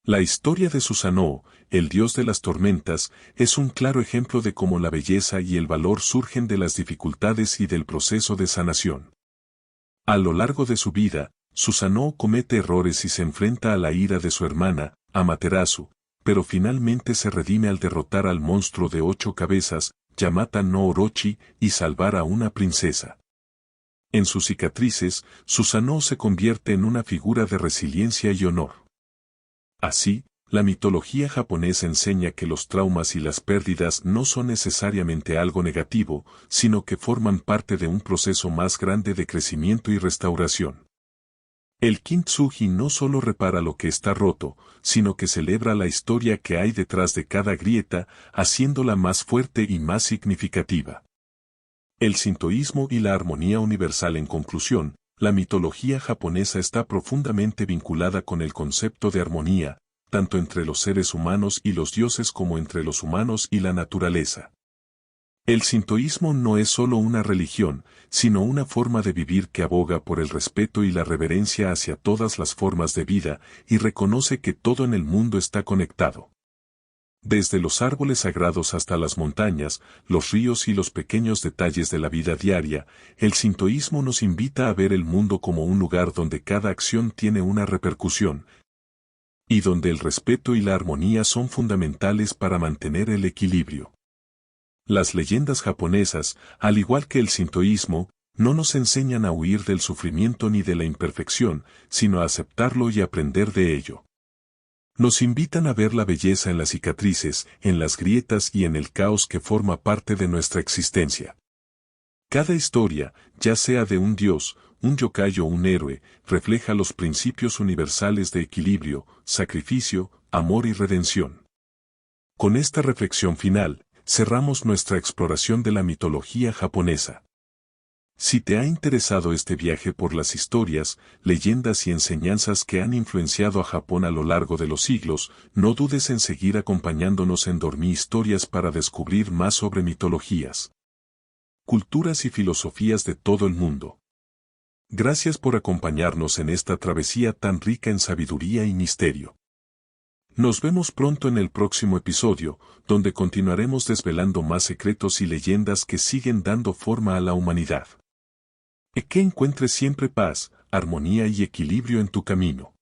La historia de Susanoo, el dios de las tormentas, es un claro ejemplo de cómo la belleza y el valor surgen de las dificultades y del proceso de sanación. A lo largo de su vida, Susanoo comete errores y se enfrenta a la ira de su hermana, Amaterasu, pero finalmente se redime al derrotar al monstruo de 8 cabezas, Yamata no Orochi, y salvar a una princesa. En sus cicatrices, Susanoo se convierte en una figura de resiliencia y honor. Así, la mitología japonesa enseña que los traumas y las pérdidas no son necesariamente algo negativo, sino que forman parte de un proceso más grande de crecimiento y restauración. El kintsugi no solo repara lo que está roto, sino que celebra la historia que hay detrás de cada grieta, haciéndola más fuerte y más significativa. El sintoísmo y la armonía universal. En conclusión, la mitología japonesa está profundamente vinculada con el concepto de armonía, tanto entre los seres humanos y los dioses como entre los humanos y la naturaleza. El sintoísmo no es solo una religión, sino una forma de vivir que aboga por el respeto y la reverencia hacia todas las formas de vida, y reconoce que todo en el mundo está conectado. Desde los árboles sagrados hasta las montañas, los ríos y los pequeños detalles de la vida diaria, el sintoísmo nos invita a ver el mundo como un lugar donde cada acción tiene una repercusión, y donde el respeto y la armonía son fundamentales para mantener el equilibrio. Las leyendas japonesas, al igual que el sintoísmo, no nos enseñan a huir del sufrimiento ni de la imperfección, sino a aceptarlo y aprender de ello. Nos invitan a ver la belleza en las cicatrices, en las grietas y en el caos que forma parte de nuestra existencia. Cada historia, ya sea de un dios, un yokai o un héroe, refleja los principios universales de equilibrio, sacrificio, amor y redención. Con esta reflexión final, cerramos nuestra exploración de la mitología japonesa. Si te ha interesado este viaje por las historias, leyendas y enseñanzas que han influenciado a Japón a lo largo de los siglos, no dudes en seguir acompañándonos en Dormí Historias para descubrir más sobre mitologías, culturas y filosofías de todo el mundo. Gracias por acompañarnos en esta travesía tan rica en sabiduría y misterio. Nos vemos pronto en el próximo episodio, donde continuaremos desvelando más secretos y leyendas que siguen dando forma a la humanidad. Que encuentres siempre paz, armonía y equilibrio en tu camino.